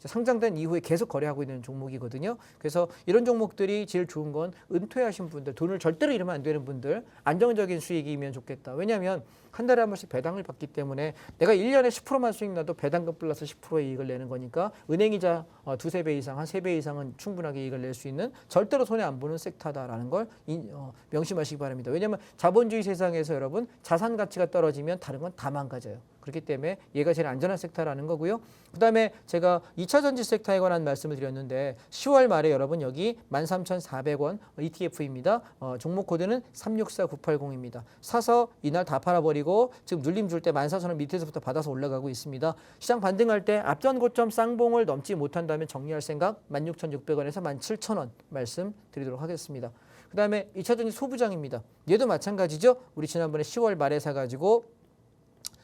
상장된 이후에 계속 거래하고 있는 종목이거든요. 그래서 이런 종목들이 제일 좋은 건 은퇴하신 분들, 돈을 절대로 잃으면 안 되는 분들, 안정적인 수익이면 좋겠다. 왜냐하면 한 달에 한 번씩 배당을 받기 때문에 내가 1년에 10%만 수익 나도 배당금 플러스 10%의 이익을 내는 거니까 은행이자 두세 배 이상, 한 세 배 이상은 충분하게 이익을 낼 수 있는 절대로 손해 안 보는 섹터다라는 걸 명심하시기 바랍니다. 왜냐하면 자본주의 세상에서 여러분 자산 가치가 떨어지면 다른 건 다 망가져요. 그렇기 때문에 얘가 제일 안전한 섹터라는 거고요. 그다음에 제가 2차 전지 섹터에 관한 말씀을 드렸는데 10월 말에 여러분 여기 13,400원 ETF입니다. 종목 코드는 364980입니다. 사서 이날 다 팔아버리고 지금 눌림 줄 때 14,000원 밑에서부터 받아서 올라가고 있습니다. 시장 반등할 때 앞전 고점 쌍봉을 넘지 못한다면 정리할 생각 16,600원에서 17,000원 말씀드리도록 하겠습니다. 그다음에 2차 전지 소부장입니다. 얘도 마찬가지죠. 우리 지난번에 10월 말에 사가지고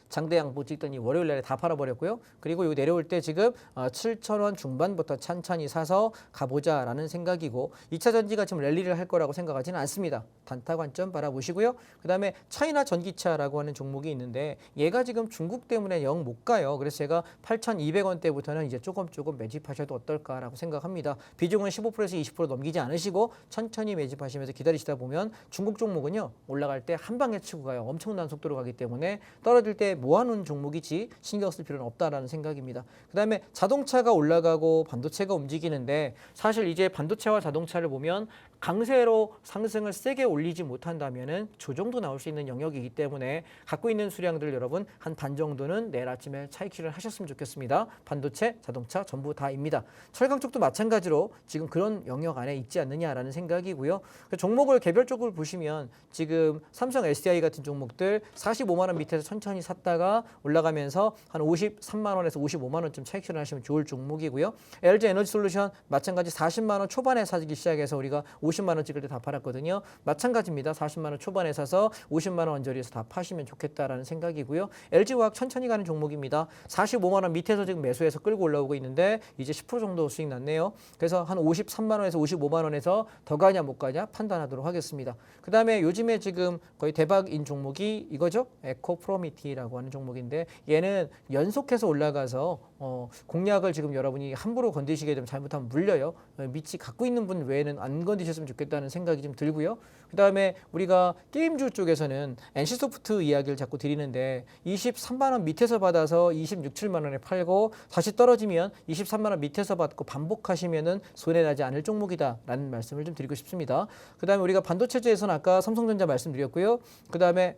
장대양 못 찍더니 월요일 날에 다 팔아버렸고요. 그리고 여기 내려올 때 지금 7,000원 중반부터 찬찬히 사서 가보자라는 생각이고 2차 전지가 지금 랠리를 할 거라고 생각하지는 않습니다. 단타 관점 바라보시고요. 그다음에 차이나 전기차라고 하는 종목이 있는데 얘가 지금 중국 때문에 영 못 가요. 그래서 제가 8,200원대부터는 이제 조금 매집하셔도 어떨까라고 생각합니다. 비중은 15%에서 20% 넘기지 않으시고 천천히 매집하시면서 기다리시다 보면 중국 종목은요. 올라갈 때 한 방에 치고 가요. 엄청난 속도로 가기 때문에 떨어질 때 모아놓은 종목이지 신경 쓸 필요는 없다라는 생각입니다. 그다음에 자동차가 올라가고 반도체가 움직이는데 사실 이제 반도체와 자동차를 보면 강세로 상승을 세게 올리지 못한다면은 조정도 나올 수 있는 영역이기 때문에 갖고 있는 수량들 여러분 한 반 정도는 내일 아침에 차익 실현하셨으면 좋겠습니다. 반도체, 자동차 전부 다입니다. 철강 쪽도 마찬가지로 지금 그런 영역 안에 있지 않느냐라는 생각이고요. 종목을 개별적으로 보시면 지금 삼성 SDI 같은 종목들 45만 원 밑에서 천천히 샀다가 올라가면서 한 53만 원에서 55만 원쯤 차익 실현하시면 좋을 종목이고요. LG 에너지 솔루션 마찬가지 40만 원 초반에 사기 시작해서 우리가 50만 원 찍을 때 다 팔았거든요. 마찬가지입니다. 40만 원 초반에 사서 50만 원 언저리에서 다 파시면 좋겠다라는 생각이고요. LG화학 천천히 가는 종목입니다. 45만 원 밑에서 지금 매수해서 끌고 올라오고 있는데 이제 10% 정도 수익 났네요. 그래서 한 53만 원에서 55만 원에서 더 가냐 못 가냐 판단하도록 하겠습니다. 그다음에 요즘에 지금 거의 대박인 종목이 이거죠. 에코프로미티라고 하는 종목인데 얘는 연속해서 올라가서 공략을 지금 여러분이 함부로 건드시게 되면 잘못하면 물려요. 밑이 갖고 있는 분 외에는 안 건드셨으면 좋겠다는 생각이 좀 들고요. 그다음에 우리가 게임주 쪽에서는 NC소프트 이야기를 자꾸 드리는데 23만 원 밑에서 받아서 26, 7만 원에 팔고 다시 떨어지면 23만 원 밑에서 받고 반복하시면은 손해나지 않을 종목이다라는 말씀을 좀 드리고 싶습니다. 그다음에 우리가 반도체주에서는 아까 삼성전자 말씀드렸고요. 그다음에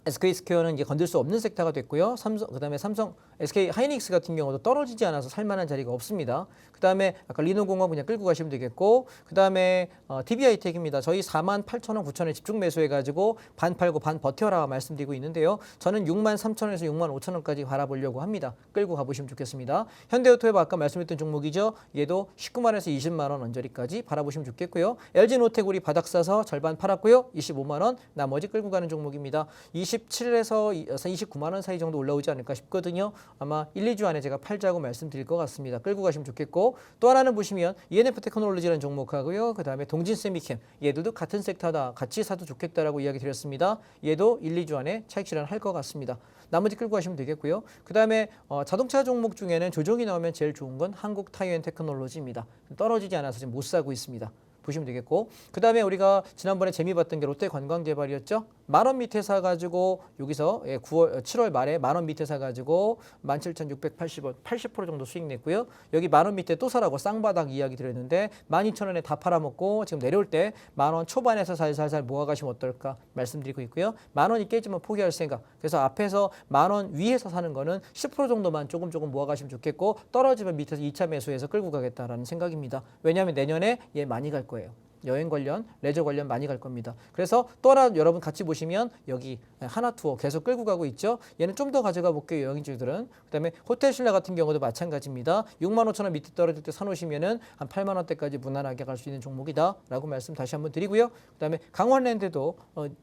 SK스퀘어는 이제 건들 수 없는 섹터가 됐고요. 그다음에 삼성 SK 하이닉스 같은 경우도 떨어지지 않아서 살만한 자리가 없습니다. 그다음에 아까 리노공업 그냥 끌고 가시면 되겠고, 그다음에 TBI텍입니다. 저희 48,000원, 9,000원에 집중 매수해가지고 반 팔고 반 버텨라 말씀드리고 있는데요. 저는 63,000원에서 65,000원까지 바라보려고 합니다. 끌고 가보시면 좋겠습니다. 현대오토앱 아까 말씀했던 종목이죠. 얘도 19만 원에서 20만 원 언저리까지 바라보시면 좋겠고요. LG노텍 우리 바닥 사서 절반 팔았고요. 25만 원, 나머지 끌고 가는 종목입니다. 27에서 29만 원 사이 정도 올라오지 않을까 싶거든요. 아마 1, 2주 안에 제가 팔자고 말씀드릴 것 같습니다. 끌고 가시면 좋겠고, 또 하나는 보시면 ENF 테크놀로지라는 종목하고요. 그다음에 동진세미캠, 얘들도 같은 섹터다. 같이 사도 좋겠다라고 이야기 드렸습니다. 얘도 1, 2주 안에 차익 실현할 것 같습니다. 나머지 끌고 가시면 되겠고요. 그다음에 자동차 종목 중에는 조정이 나오면 제일 좋은 건 한국 타이어앤 테크놀로지입니다. 떨어지지 않아서 지금 못 사고 있습니다. 보시면 되겠고, 그다음에 우리가 지난번에 재미 봤던 게 롯데 관광개발이었죠. 10,000원 밑에 사가지고 여기서 7월 말에 10,000원 밑에 사가지고 17,680원 80% 정도 수익 냈고요. 여기 10,000원 밑에 또 사라고 쌍바닥 이야기 드렸는데 12,000원에 다 팔아먹고 지금 내려올 때 10,000원 초반에서 살살살 모아가시면 어떨까 말씀드리고 있고요. 10,000원이 깨지면 포기할 생각. 그래서 앞에서 10,000원 위에서 사는 거는 10% 정도만 조금 모아가시면 좋겠고, 떨어지면 밑에서 2차 매수해서 끌고 가겠다라는 생각입니다. 왜냐하면 내년에 얘 많이 갈 거예요. 여행 관련, 레저 관련 많이 갈 겁니다. 그래서 또 하나 여러분 같이 보시면 여기 하나투어 계속 끌고 가고 있죠. 얘는 좀 더 가져가 볼게요. 여행지들은. 그다음에 호텔 신라 같은 경우도 마찬가지입니다. 6만 5천 원 밑에 떨어질 때 사놓으시면은 한 8만 원대까지 무난하게 갈 수 있는 종목이다라고 말씀 다시 한번 드리고요. 그다음에 강원랜드도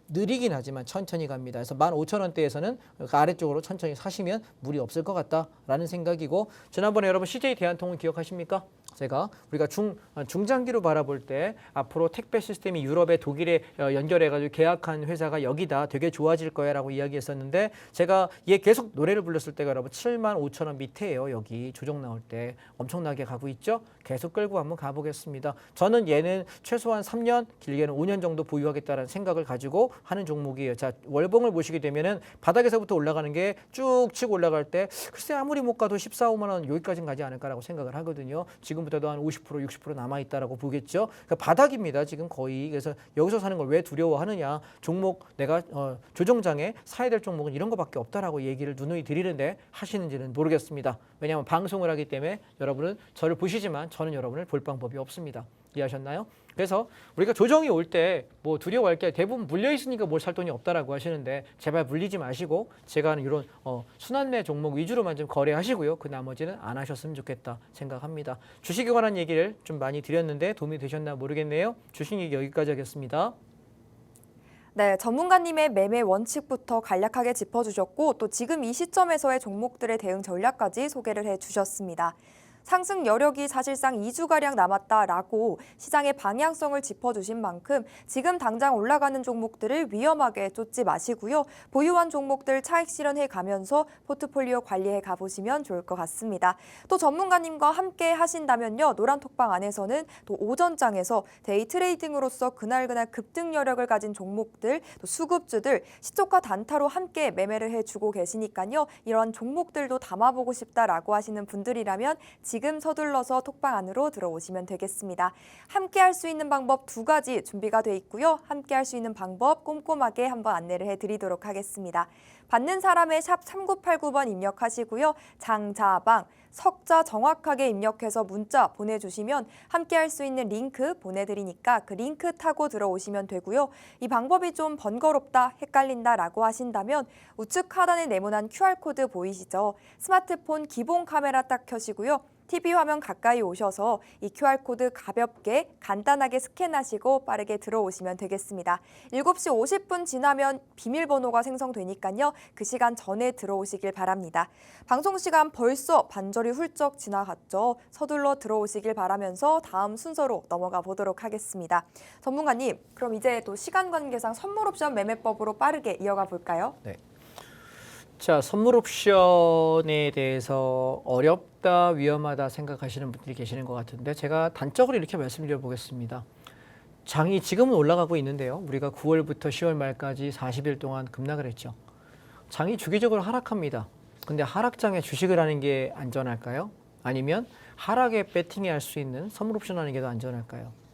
느리긴 하지만 천천히 갑니다. 그래서 15,000원대에서는 그 아래쪽으로 천천히 사시면 무리 없을 것 같다라는 생각이고, 지난번에 여러분 CJ 대한통운 기억하십니까? 제가 우리가 중장기로 바라볼 때 앞으로 택배 시스템이 유럽에 독일에 연결해가지고 계약한 회사가 여기다 되게 좋아질 거야라고 이야기했었는데, 제가 얘 계속 노래를 불렀을 때가 여러분 7만 5천 원 밑에예요. 여기 조정 나올 때 엄청나게 가고 있죠. 계속 끌고 한번 가보겠습니다. 저는 얘는 최소한 3년, 길게는 5년 정도 보유하겠다는 생각을 가지고 하는 종목이에요. 자, 월봉을 보시게 되면은 바닥에서부터 올라가는 게 쭉 치고 올라갈 때 글쎄 아무리 못 가도 14, 5만 원 여기까지는 가지 않을까라고 생각을 하거든요. 지금부터도 한 50%, 60% 남아있다라고 보겠죠. 그러니까 바닥입니다. 지금 거의. 그래서 여기서 사는 걸 왜 두려워하느냐. 종목 내가 조정장에 사야 될 종목은 이런 거밖에 없다라고 얘기를 누누이 드리는데 하시는지는 모르겠습니다. 왜냐하면 방송을 하기 때문에 여러분은 저를 보시지만 저는 여러분을 볼 방법이 없습니다. 이해하셨나요? 그래서 우리가 조정이 올 때 뭐 두려워할 게 대부분 물려 있으니까 뭘 살 돈이 없다라고 하시는데, 제발 물리지 마시고 제가 하는 이런 순환매 종목 위주로만 좀 거래하시고요. 그 나머지는 안 하셨으면 좋겠다 생각합니다. 주식에 관한 얘기를 좀 많이 드렸는데 도움이 되셨나 모르겠네요. 주식 얘기 여기까지 하겠습니다. 네, 전문가님의 매매 원칙부터 간략하게 짚어주셨고 또 지금 이 시점에서의 종목들의 대응 전략까지 소개를 해주셨습니다. 상승 여력이 사실상 2주가량 남았다라고 시장의 방향성을 짚어주신 만큼 지금 당장 올라가는 종목들을 위험하게 쫓지 마시고요. 보유한 종목들 차익 실현해 가면서 포트폴리오 관리해 가보시면 좋을 것 같습니다. 또 전문가님과 함께 하신다면요. 노란톡방 안에서는 또 오전장에서 데이 트레이딩으로서 그날 급등 여력을 가진 종목들, 또 수급주들, 시초가 단타로 함께 매매를 해주고 계시니까요. 이런 종목들도 담아보고 싶다라고 하시는 분들이라면 지금 서둘러서 톡방 안으로 들어오시면 되겠습니다. 함께 할 수 있는 방법 2가지 준비가 돼 있고요. 함께 할 수 있는 방법 꼼꼼하게 한번 안내를 해드리도록 하겠습니다. 받는 사람의 샵 3989번 입력하시고요. 장자방, 석자 정확하게 입력해서 문자 보내주시면 함께 할 수 있는 링크 보내드리니까 그 링크 타고 들어오시면 되고요. 이 방법이 좀 번거롭다, 헷갈린다라고 하신다면 우측 하단에 네모난 QR코드 보이시죠? 스마트폰 기본 카메라 딱 켜시고요. TV 화면 가까이 오셔서 이 QR코드 가볍게 간단하게 스캔하시고 빠르게 들어오시면 되겠습니다. 7시 50분 지나면 비밀번호가 생성되니까요. 그 시간 전에 들어오시길 바랍니다. 방송 시간 벌써 반절이 훌쩍 지나갔죠. 서둘러 들어오시길 바라면서 다음 순서로 넘어가 보도록 하겠습니다. 전문가님, 그럼 이제 또 시간 관계상 선물 옵션 매매법으로 빠르게 이어가 볼까요? 네. 자, 선물 옵션에 대해서 어렵다, 위험하다 생각하시는 분들이 계시는 것 같은데, 제가 단적으로 이렇게 말씀드려 보겠습니다. 장이 지금은 올라가고 있는데요. 우리가 9월부터 10월 말까지 40일 동안 급락을 했죠. 장이 주기적으로 하락합니다. 근데 하락장에 주식을 하는 게 안전할까요? 아니면 하락에 배팅할 수 있는 선물 옵션 하는 게 더 안전할까요?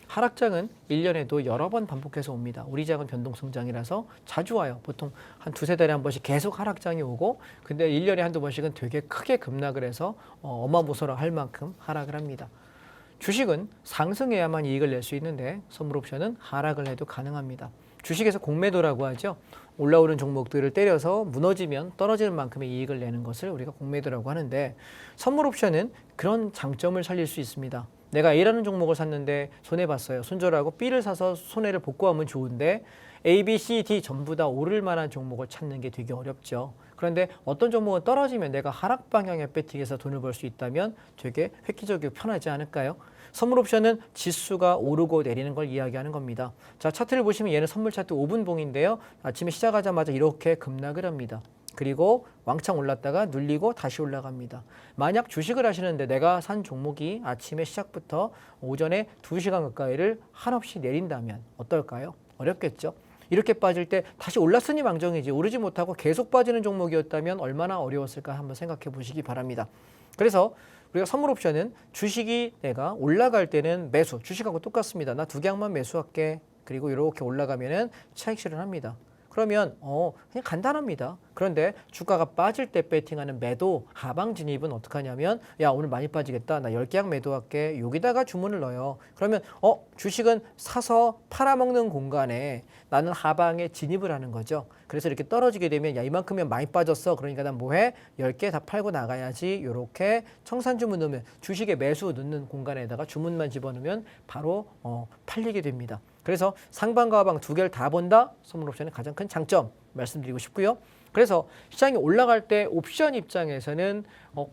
하락장은 1년에도 여러 번 반복해서 옵니다. 우리 장은 변동성장이라서 자주 와요. 보통 한 2~3달에 한 번씩 계속 하락장이 오고, 근데 1년에 한두 번씩은 되게 크게 급락을 해서 어마무소라 할 만큼 하락을 합니다. 주식은 상승해야만 이익을 낼 수 있는데 선물 옵션은 하락을 해도 가능합니다. 주식에서 공매도라고 하죠. 올라오는 종목들을 때려서 무너지면 떨어지는 만큼의 이익을 내는 것을 우리가 공매도라고 하는데, 선물 옵션은 그런 장점을 살릴 수 있습니다. 내가 A라는 종목을 샀는데 손해봤어요. 손절하고 B를 사서 손해를 복구하면 좋은데 A, B, C, D 전부 다 오를 만한 종목을 찾는 게 되게 어렵죠. 그런데 어떤 종목은 떨어지면 내가 하락 방향에 배팅해서 돈을 벌 수 있다면 되게 획기적이고 편하지 않을까요? 선물 옵션은 지수가 오르고 내리는 걸 이야기하는 겁니다. 자, 차트를 보시면 얘는 선물 차트 5분봉인데요. 아침에 시작하자마자 이렇게 급락을 합니다. 그리고 왕창 올랐다가 눌리고 다시 올라갑니다. 만약 주식을 하시는데 내가 산 종목이 아침에 시작부터 오전에 2시간 가까이를 한없이 내린다면 어떨까요? 어렵겠죠. 이렇게 빠질 때 다시 올랐으니 망정이지, 오르지 못하고 계속 빠지는 종목이었다면 얼마나 어려웠을까 한번 생각해 보시기 바랍니다. 그래서 우리가 선물 옵션은 주식이 내가 올라갈 때는 매수, 주식하고 똑같습니다. 나 2개항만 매수할게. 그리고 이렇게 올라가면은 차익 실현합니다. 그러면 그냥 간단합니다. 그런데 주가가 빠질 때 배팅하는 매도 하방 진입은 어떻게 하냐면 야 오늘 많이 빠지겠다. 나 10계약 매도할게. 여기다가 주문을 넣어요. 그러면 주식은 사서 팔아먹는 공간에 나는 하방에 진입을 하는 거죠. 그래서 이렇게 떨어지게 되면 야 이만큼면 많이 빠졌어. 그러니까 난 뭐해? 10개 다 팔고 나가야지. 이렇게 청산 주문 넣으면 주식에 매수 넣는 공간에다가 주문만 집어넣으면 바로 팔리게 됩니다. 그래서 상방과 하방 두 개를 다 본다. 선물옵션의 가장 큰 장점 말씀드리고 싶고요. 그래서 시장이 올라갈 때 옵션 입장에서는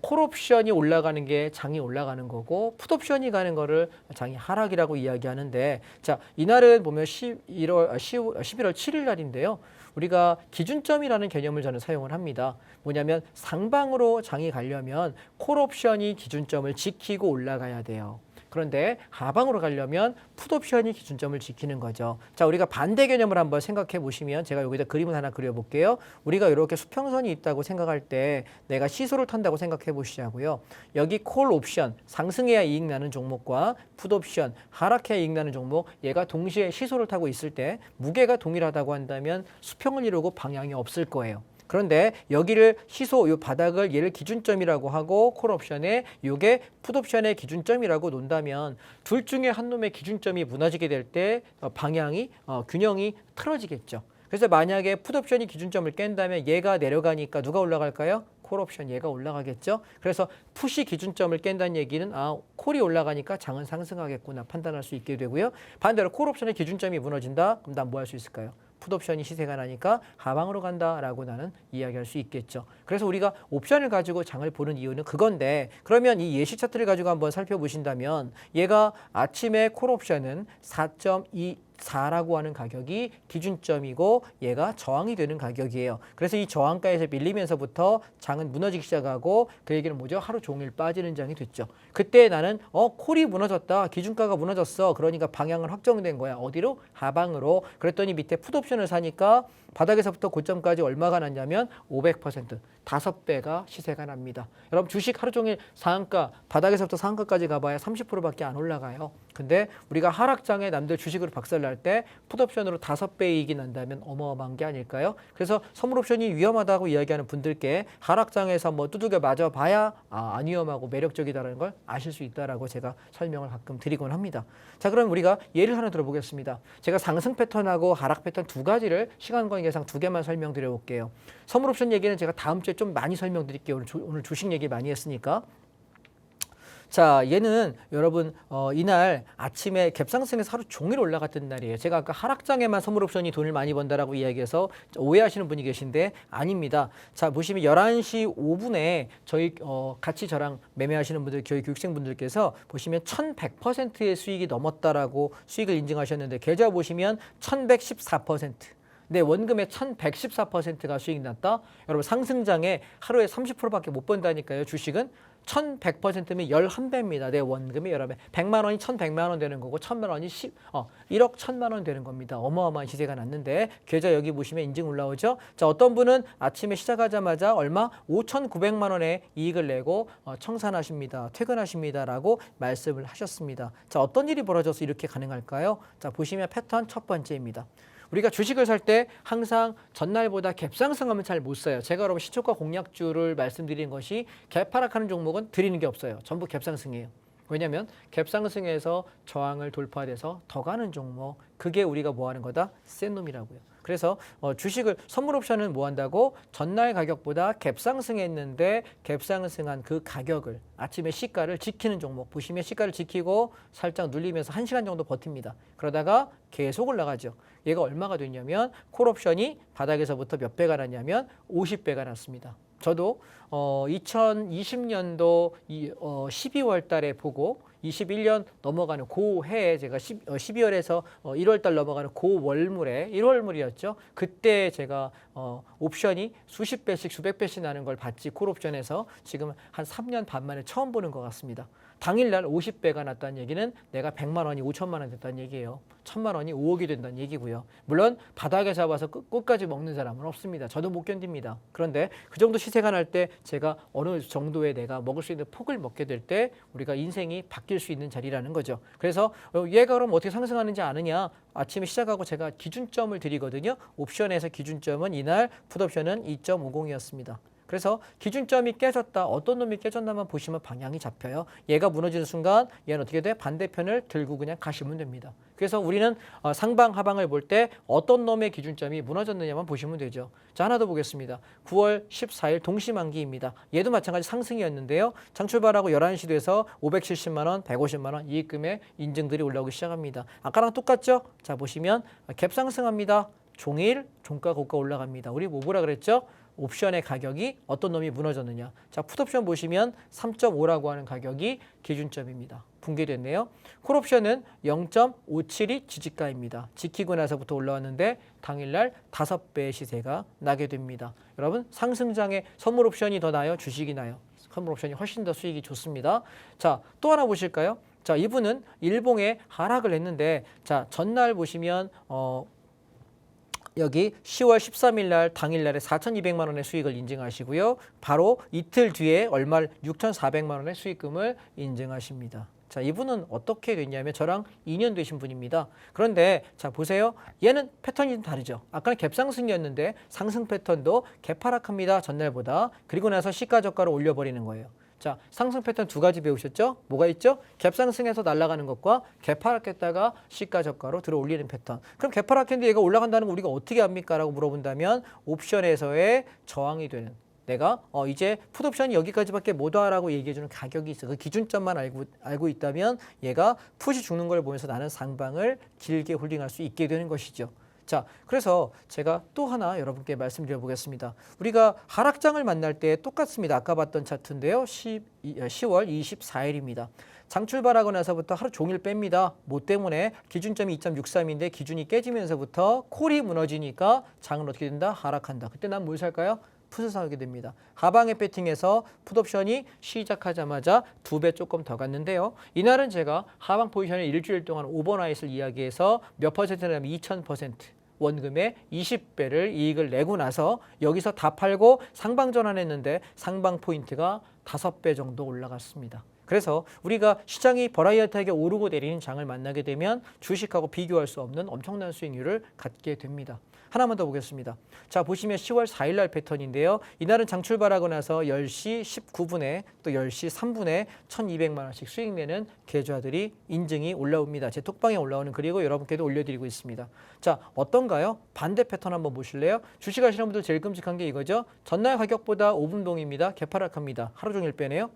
콜옵션이 올라가는 게 장이 올라가는 거고 풋옵션이 가는 거를 장이 하락이라고 이야기하는데 자 이날은 보면 11월 7일 날인데요. 우리가 기준점이라는 개념을 저는 사용을 합니다. 뭐냐면 상방으로 장이 가려면 콜옵션이 기준점을 지키고 올라가야 돼요. 그런데 하방으로 가려면 풋옵션이 기준점을 지키는 거죠. 자, 우리가 반대 개념을 한번 생각해 보시면 제가 여기다 그림을 하나 그려볼게요. 우리가 이렇게 수평선이 있다고 생각할 때 내가 시소를 탄다고 생각해 보시자고요. 여기 콜 옵션, 상승해야 이익 나는 종목과 풋옵션, 하락해야 이익 나는 종목, 얘가 동시에 시소를 타고 있을 때 무게가 동일하다고 한다면 수평을 이루고 방향이 없을 거예요. 그런데 여기를 시소, 요 바닥을 얘를 기준점이라고 하고 콜옵션에 요게 풋옵션의 기준점이라고 논다면 둘 중에 한 놈의 기준점이 무너지게 될 때 방향이 균형이 틀어지겠죠. 그래서 만약에 풋옵션이 기준점을 깬다면 얘가 내려가니까 누가 올라갈까요? 콜옵션 얘가 올라가겠죠. 그래서 풋이 기준점을 깬다는 얘기는 콜이 올라가니까 장은 상승하겠구나 판단할 수 있게 되고요. 반대로 콜옵션의 기준점이 무너진다. 그럼 난 뭐 할 수 있을까요? 풋옵션이 시세가 나니까 하방으로 간다라고 나는 이야기할 수 있겠죠. 그래서 우리가 옵션을 가지고 장을 보는 이유는 그건데 그러면 이 예시 차트를 가지고 한번 살펴보신다면 얘가 아침에 콜옵션은 4.24라고 하는 가격이 기준점이고 얘가 저항이 되는 가격이에요. 그래서 이 저항가에서 밀리면서부터 장은 무너지기 시작하고 그 얘기는 뭐죠? 하루 종일 빠지는 장이 됐죠. 그때 나는 콜이 무너졌다. 기준가가 무너졌어. 그러니까 방향은 확정된 거야. 어디로? 하방으로. 그랬더니 밑에 풋옵션을 사니까 바닥에서부터 고점까지 얼마가 났냐면 500%, 5배가 시세가 납니다. 여러분 주식 하루 종일 상한가, 바닥에서부터 상한가까지 가봐야 30%밖에 안 올라가요. 근데 우리가 하락장에 남들 주식으로 박살날 때 풋옵션으로 5배 이익이 난다면 어마어마한 게 아닐까요? 그래서 선물옵션이 위험하다고 이야기하는 분들께 하락장에서 뭐 두들겨 맞아봐야 안 위험하고 매력적이다라는 걸 아실 수 있다라고 제가 설명을 가끔 드리곤 합니다. 자, 그럼 우리가 예를 하나 들어보겠습니다. 제가 상승 패턴하고 하락 패턴 두 가지를 시간 관계상 두 개만 설명드려 볼게요. 선물옵션 얘기는 제가 다음 주에 좀 많이 설명드릴게요. 오늘 주식 얘기 많이 했으니까. 자, 얘는 여러분 이날 아침에 갭상승해서 하루 종일 올라갔던 날이에요. 제가 아까 하락장에만 선물옵션이 돈을 많이 번다라고 이야기해서 오해하시는 분이 계신데 아닙니다. 자, 보시면 11시 5분에 저희 같이 저랑 매매하시는 분들, 저희 교육생분들께서 보시면 1100%의 수익이 넘었다라고 수익을 인증하셨는데 계좌 보시면 1114%. 내 원금의 1114%가 수익이 났다. 여러분 상승장에 하루에 30%밖에 못 번다니까요. 주식은 1100%면 11배입니다. 내 원금이 여러분 100만 원이 1100만 원 되는 거고 1000만 원이 1억 1000만 원 되는 겁니다. 어마어마한 시세가 났는데 계좌 여기 보시면 인증 올라오죠. 자, 어떤 분은 아침에 시작하자마자 얼마 5,900만 원의 이익을 내고 청산하십니다. 퇴근하십니다라고 말씀을 하셨습니다. 자, 어떤 일이 벌어져서 이렇게 가능할까요? 자, 보시면 패턴 첫 번째입니다. 우리가 주식을 살 때 항상 전날보다 갭상승하면 잘 못 사요. 제가 여러분 시초가 공략주를 말씀드린 것이 갭하락하는 종목은 드리는 게 없어요. 전부 갭상승이에요. 왜냐하면 갭상승에서 저항을 돌파돼서 더 가는 종목, 그게 우리가 뭐 하는 거다? 센 놈이라고요. 그래서 주식을 선물옵션은 뭐 한다고? 전날 가격보다 갭상승했는데 갭상승한 그 가격을 아침에 시가를 지키는 종목. 보시면 시가를 지키고 살짝 눌리면서 1시간 정도 버팁니다. 그러다가 계속 올라가죠. 얘가 얼마가 됐냐면 콜옵션이 바닥에서부터 몇 배가 났냐면 50배가 났습니다. 저도 2020년도 12월 달에 보고 21년 넘어가는 그 해에 제가 12월에서 1월 달 넘어가는 그 월물에 1월물이었죠. 그때 제가 옵션이 수십 배씩 수백 배씩 나는 걸 봤지 콜옵션에서 지금 한 3년 반 만에 처음 보는 것 같습니다. 당일날 50배가 났다는 얘기는 내가 100만 원이 5천만 원 됐다는 얘기예요. 1000만 원이 5억이 된다는 얘기고요. 물론 바닥에 잡아서 끝까지 먹는 사람은 없습니다. 저도 못 견딥니다. 그런데 그 정도 시세가 날 때 제가 어느 정도의 내가 먹을 수 있는 폭을 먹게 될 때 우리가 인생이 바뀔 수 있는 자리라는 거죠. 그래서 얘가 그럼 어떻게 상승하는지 아느냐? 아침에 시작하고 제가 기준점을 드리거든요. 옵션에서 기준점은 이날 풋옵션은 2.50이었습니다. 그래서 기준점이 깨졌다. 어떤 놈이 깨졌나만 보시면 방향이 잡혀요. 얘가 무너지는 순간 얘는 어떻게 돼? 반대편을 들고 그냥 가시면 됩니다. 그래서 우리는 상방 하방을 볼 때 어떤 놈의 기준점이 무너졌느냐만 보시면 되죠. 자, 하나 더 보겠습니다. 9월 14일 동시만기입니다. 얘도 마찬가지 상승이었는데요. 장출발하고 11시 돼서 570만 원, 150만 원 이익금의 인증들이 올라오기 시작합니다. 아까랑 똑같죠? 자, 보시면 갭 상승합니다. 종일 종가 고가 올라갑니다. 우리 뭐 보라 그랬죠? 옵션의 가격이 어떤 놈이 무너졌느냐. 자, 풋옵션 보시면 3.5라고 하는 가격이 기준점입니다. 붕괴됐네요. 콜옵션은 0.572 지지가입니다. 지키고 나서부터 올라왔는데 당일날 5배의 시세가 나게 됩니다. 여러분, 상승장에 선물 옵션이 더 나요? 주식이 나요? 선물 옵션이 훨씬 더 수익이 좋습니다. 자, 또 하나 보실까요? 자, 이분은 일봉에 하락을 했는데 자, 전날 보시면 여기 10월 13일 날 당일날에 4,200만 원의 수익을 인증하시고요. 바로 이틀 뒤에 얼마 6,400만 원의 수익금을 인증하십니다. 자, 이분은 어떻게 됐냐면 저랑 2년 되신 분입니다. 그런데 자, 보세요. 얘는 패턴이 좀 다르죠. 아까는 갭상승이었는데 상승 패턴도 갭하락합니다. 전날보다. 그리고 나서 시가 저가를 올려버리는 거예요. 자, 상승 패턴 두 가지 배우셨죠? 뭐가 있죠? 갭상승해서 날아가는 것과 갭하락했다가 시가 저가로 들어 올리는 패턴. 그럼 갭하락했는데 얘가 올라간다는 거 우리가 어떻게 합니까? 라고 물어본다면 옵션에서의 저항이 되는 내가 이제 풋옵션이 여기까지밖에 못 와라고 얘기해주는 가격이 있어. 그 기준점만 알고 있다면 얘가 풋이 죽는 걸 보면서 나는 상방을 길게 홀딩할 수 있게 되는 것이죠. 자, 그래서 제가 또 하나 여러분께 말씀드려 보겠습니다. 우리가 하락장을 만날 때 똑같습니다. 아까 봤던 차트인데요. 10월 24일입니다. 장 출발하고 나서부터 하루 종일 뺍니다. 뭐 때문에? 기준점이 2.63인데 기준이 깨지면서부터 콜이 무너지니까 장은 어떻게 된다? 하락한다. 그때 난 뭘 살까요? 풋을 사게 됩니다. 하방에 배팅해서 풋옵션이 시작하자마자 2배 조금 더 갔는데요. 이날은 제가 하방 포지션에 일주일 동안 오버나잇을 이야기해서 몇 퍼센트냐면 2000%. 원금의 20배를 이익을 내고 나서 여기서 다 팔고 상방 전환했는데 상방 포인트가 5배 정도 올라갔습니다. 그래서 우리가 시장이 버라이어티하게 오르고 내리는 장을 만나게 되면 주식하고 비교할 수 없는 엄청난 수익률을 갖게 됩니다. 하나만 더 보겠습니다. 자, 보시면 10월 4일 날 패턴인데요. 이날은 장 출발하고 나서 10시 19분에 또 10시 3분에 1,200만 원씩 수익 내는 계좌들이 인증이 올라옵니다. 제 톡방에 올라오는 그리고 여러분께도 올려드리고 있습니다. 자, 어떤가요? 반대 패턴 한번 보실래요? 주식하시는 분들 제일 끔찍한 게 이거죠. 전날 가격보다 5분동입니다. 개파락합니다. 하루 종일 빼네요.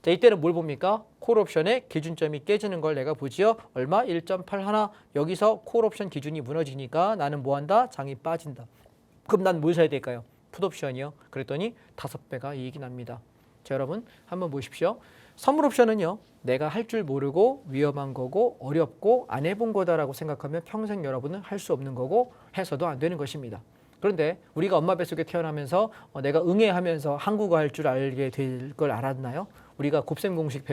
자, 이때는 뭘 봅니까? 콜옵션의 기준점이 깨지는 걸 내가 보지요. 얼마? 1.81. 여기서 콜옵션 기준이 무너지니까 나는 뭐한다? 장이 빠진다. 그럼 난 뭘 사야 될까요? 풋옵션이요. 그랬더니 5배가 이익이 납니다. 자, 여러분 한번 보십시오. 선물옵션은요. 내가 할 줄 모르고 위험한 거고 어렵고 안 해본 거다라고 생각하면 평생 여러분은 할 수 없는 거고 해서도 안 되는 것입니다. 그런데 우리가 엄마 뱃속에 태어나면서 내가 응애하면서 한국어 할 줄 알게 될 걸 알았나요? 우리가 곱셈 공식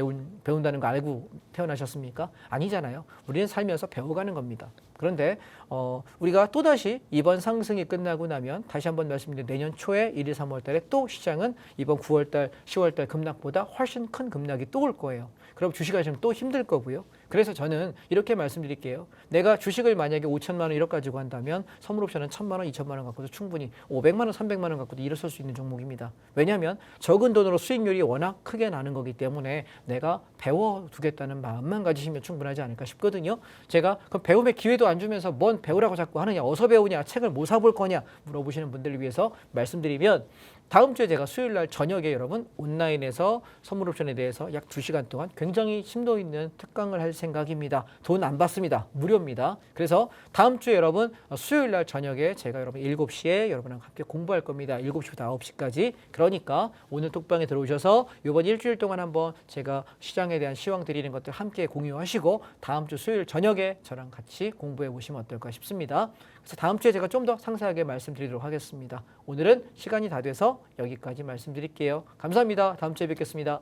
배운다는 거 알고 태어나셨습니까? 아니잖아요. 우리는 살면서 배워가는 겁니다. 그런데 우리가 또다시 이번 상승이 끝나고 나면 다시 한번 말씀드리는데 내년 초에 1, 2, 3월 달에 또 시장은 이번 9월 달, 10월 달 급락보다 훨씬 큰 급락이 또 올 거예요. 그럼 주식하시면 또 힘들 거고요. 그래서 저는 이렇게 말씀드릴게요. 내가 주식을 만약에 5천만 원 1억 가지고 한다면 선물옵션은 1,000만 원, 2천만 원 갖고도 충분히 500만 원, 300만 원 갖고도 일어설 수 있는 종목입니다. 왜냐하면 적은 돈으로 수익률이 워낙 크게 나는 거기 때문에 내가 배워두겠다는 마음만 가지시면 충분하지 않을까 싶거든요. 제가 그럼 배움의 기회도 안 주면서 뭔 배우라고 자꾸 하느냐, 어디서 배우냐, 책을 뭐 사볼 거냐 물어보시는 분들을 위해서 말씀드리면 다음 주에 제가 수요일 날 저녁에 여러분 온라인에서 선물옵션에 대해서 약 2시간 동안 굉장히 심도 있는 특강을 할 생각입니다. 돈 안 받습니다. 무료입니다. 그래서 다음 주에 여러분 수요일 날 저녁에 제가 여러분 7시에 여러분과 함께 공부할 겁니다. 7시부터 9시까지. 그러니까 오늘 톡방에 들어오셔서 이번 일주일 동안 한번 제가 시장에 대한 시황 드리는 것들 함께 공유하시고 다음 주 수요일 저녁에 저랑 같이 공부해 보시면 어떨까 싶습니다. 그래서 다음 주에 제가 좀 더 상세하게 말씀드리도록 하겠습니다. 오늘은 시간이 다 돼서 여기까지 말씀드릴게요. 감사합니다. 다음 주에 뵙겠습니다.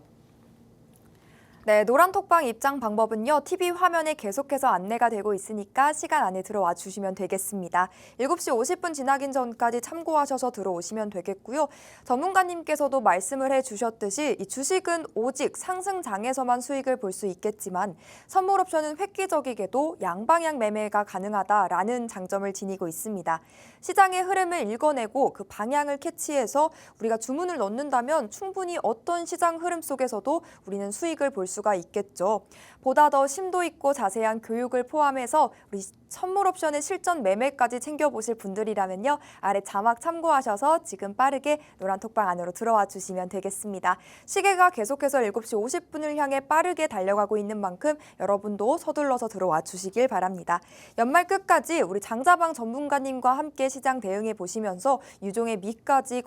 네, 노란톡방 입장 방법은요. TV 화면에 계속해서 안내가 되고 있으니까 시간 안에 들어와 주시면 되겠습니다. 7시 50분 지나긴 전까지 참고하셔서 들어오시면 되겠고요. 전문가님께서도 말씀을 해주셨듯이 이 주식은 오직 상승장에서만 수익을 볼 수 있겠지만 선물 옵션은 획기적이게도 양방향 매매가 가능하다라는 장점을 지니고 있습니다. 시장의 흐름을 읽어내고 그 방향을 캐치해서 우리가 주문을 넣는다면 충분히 어떤 시장 흐름 속에서도 우리는 수익을 볼 수가 있겠죠. 보다 더 심도 있고 자세한 교육을 포함해서 우리 선물 옵션의 실전 매매까지 챙겨보실 분들이라면요. 아래 자막 참고하셔서 지금 빠르게 노란톡방 안으로 들어와 주시면 되겠습니다. 시계가 계속해서 7시 50분을 향해 빠르게 달려가고 있는 만큼 여러분도 서둘러서 들어와 주시길 바랍니다. 연말 끝까지 우리 장자방 전문가님과 함께 시장 대응해 보시면서 유종의 미까지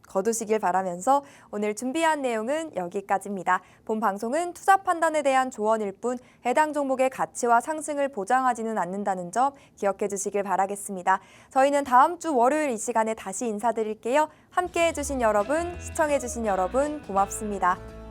거두시길 바라면서 오늘 준비한 내용은 여기까지입니다. 본 방송은 투자 판단에 대한 조언일 뿐 해당 종목의 가치와 상승을 보장하지는 않는다는 점 기억해 주시길 바라겠습니다. 저희는 다음 주 월요일 이 시간에 다시 인사드릴게요. 함께해 주신 여러분, 시청해 주신 여러분 고맙습니다.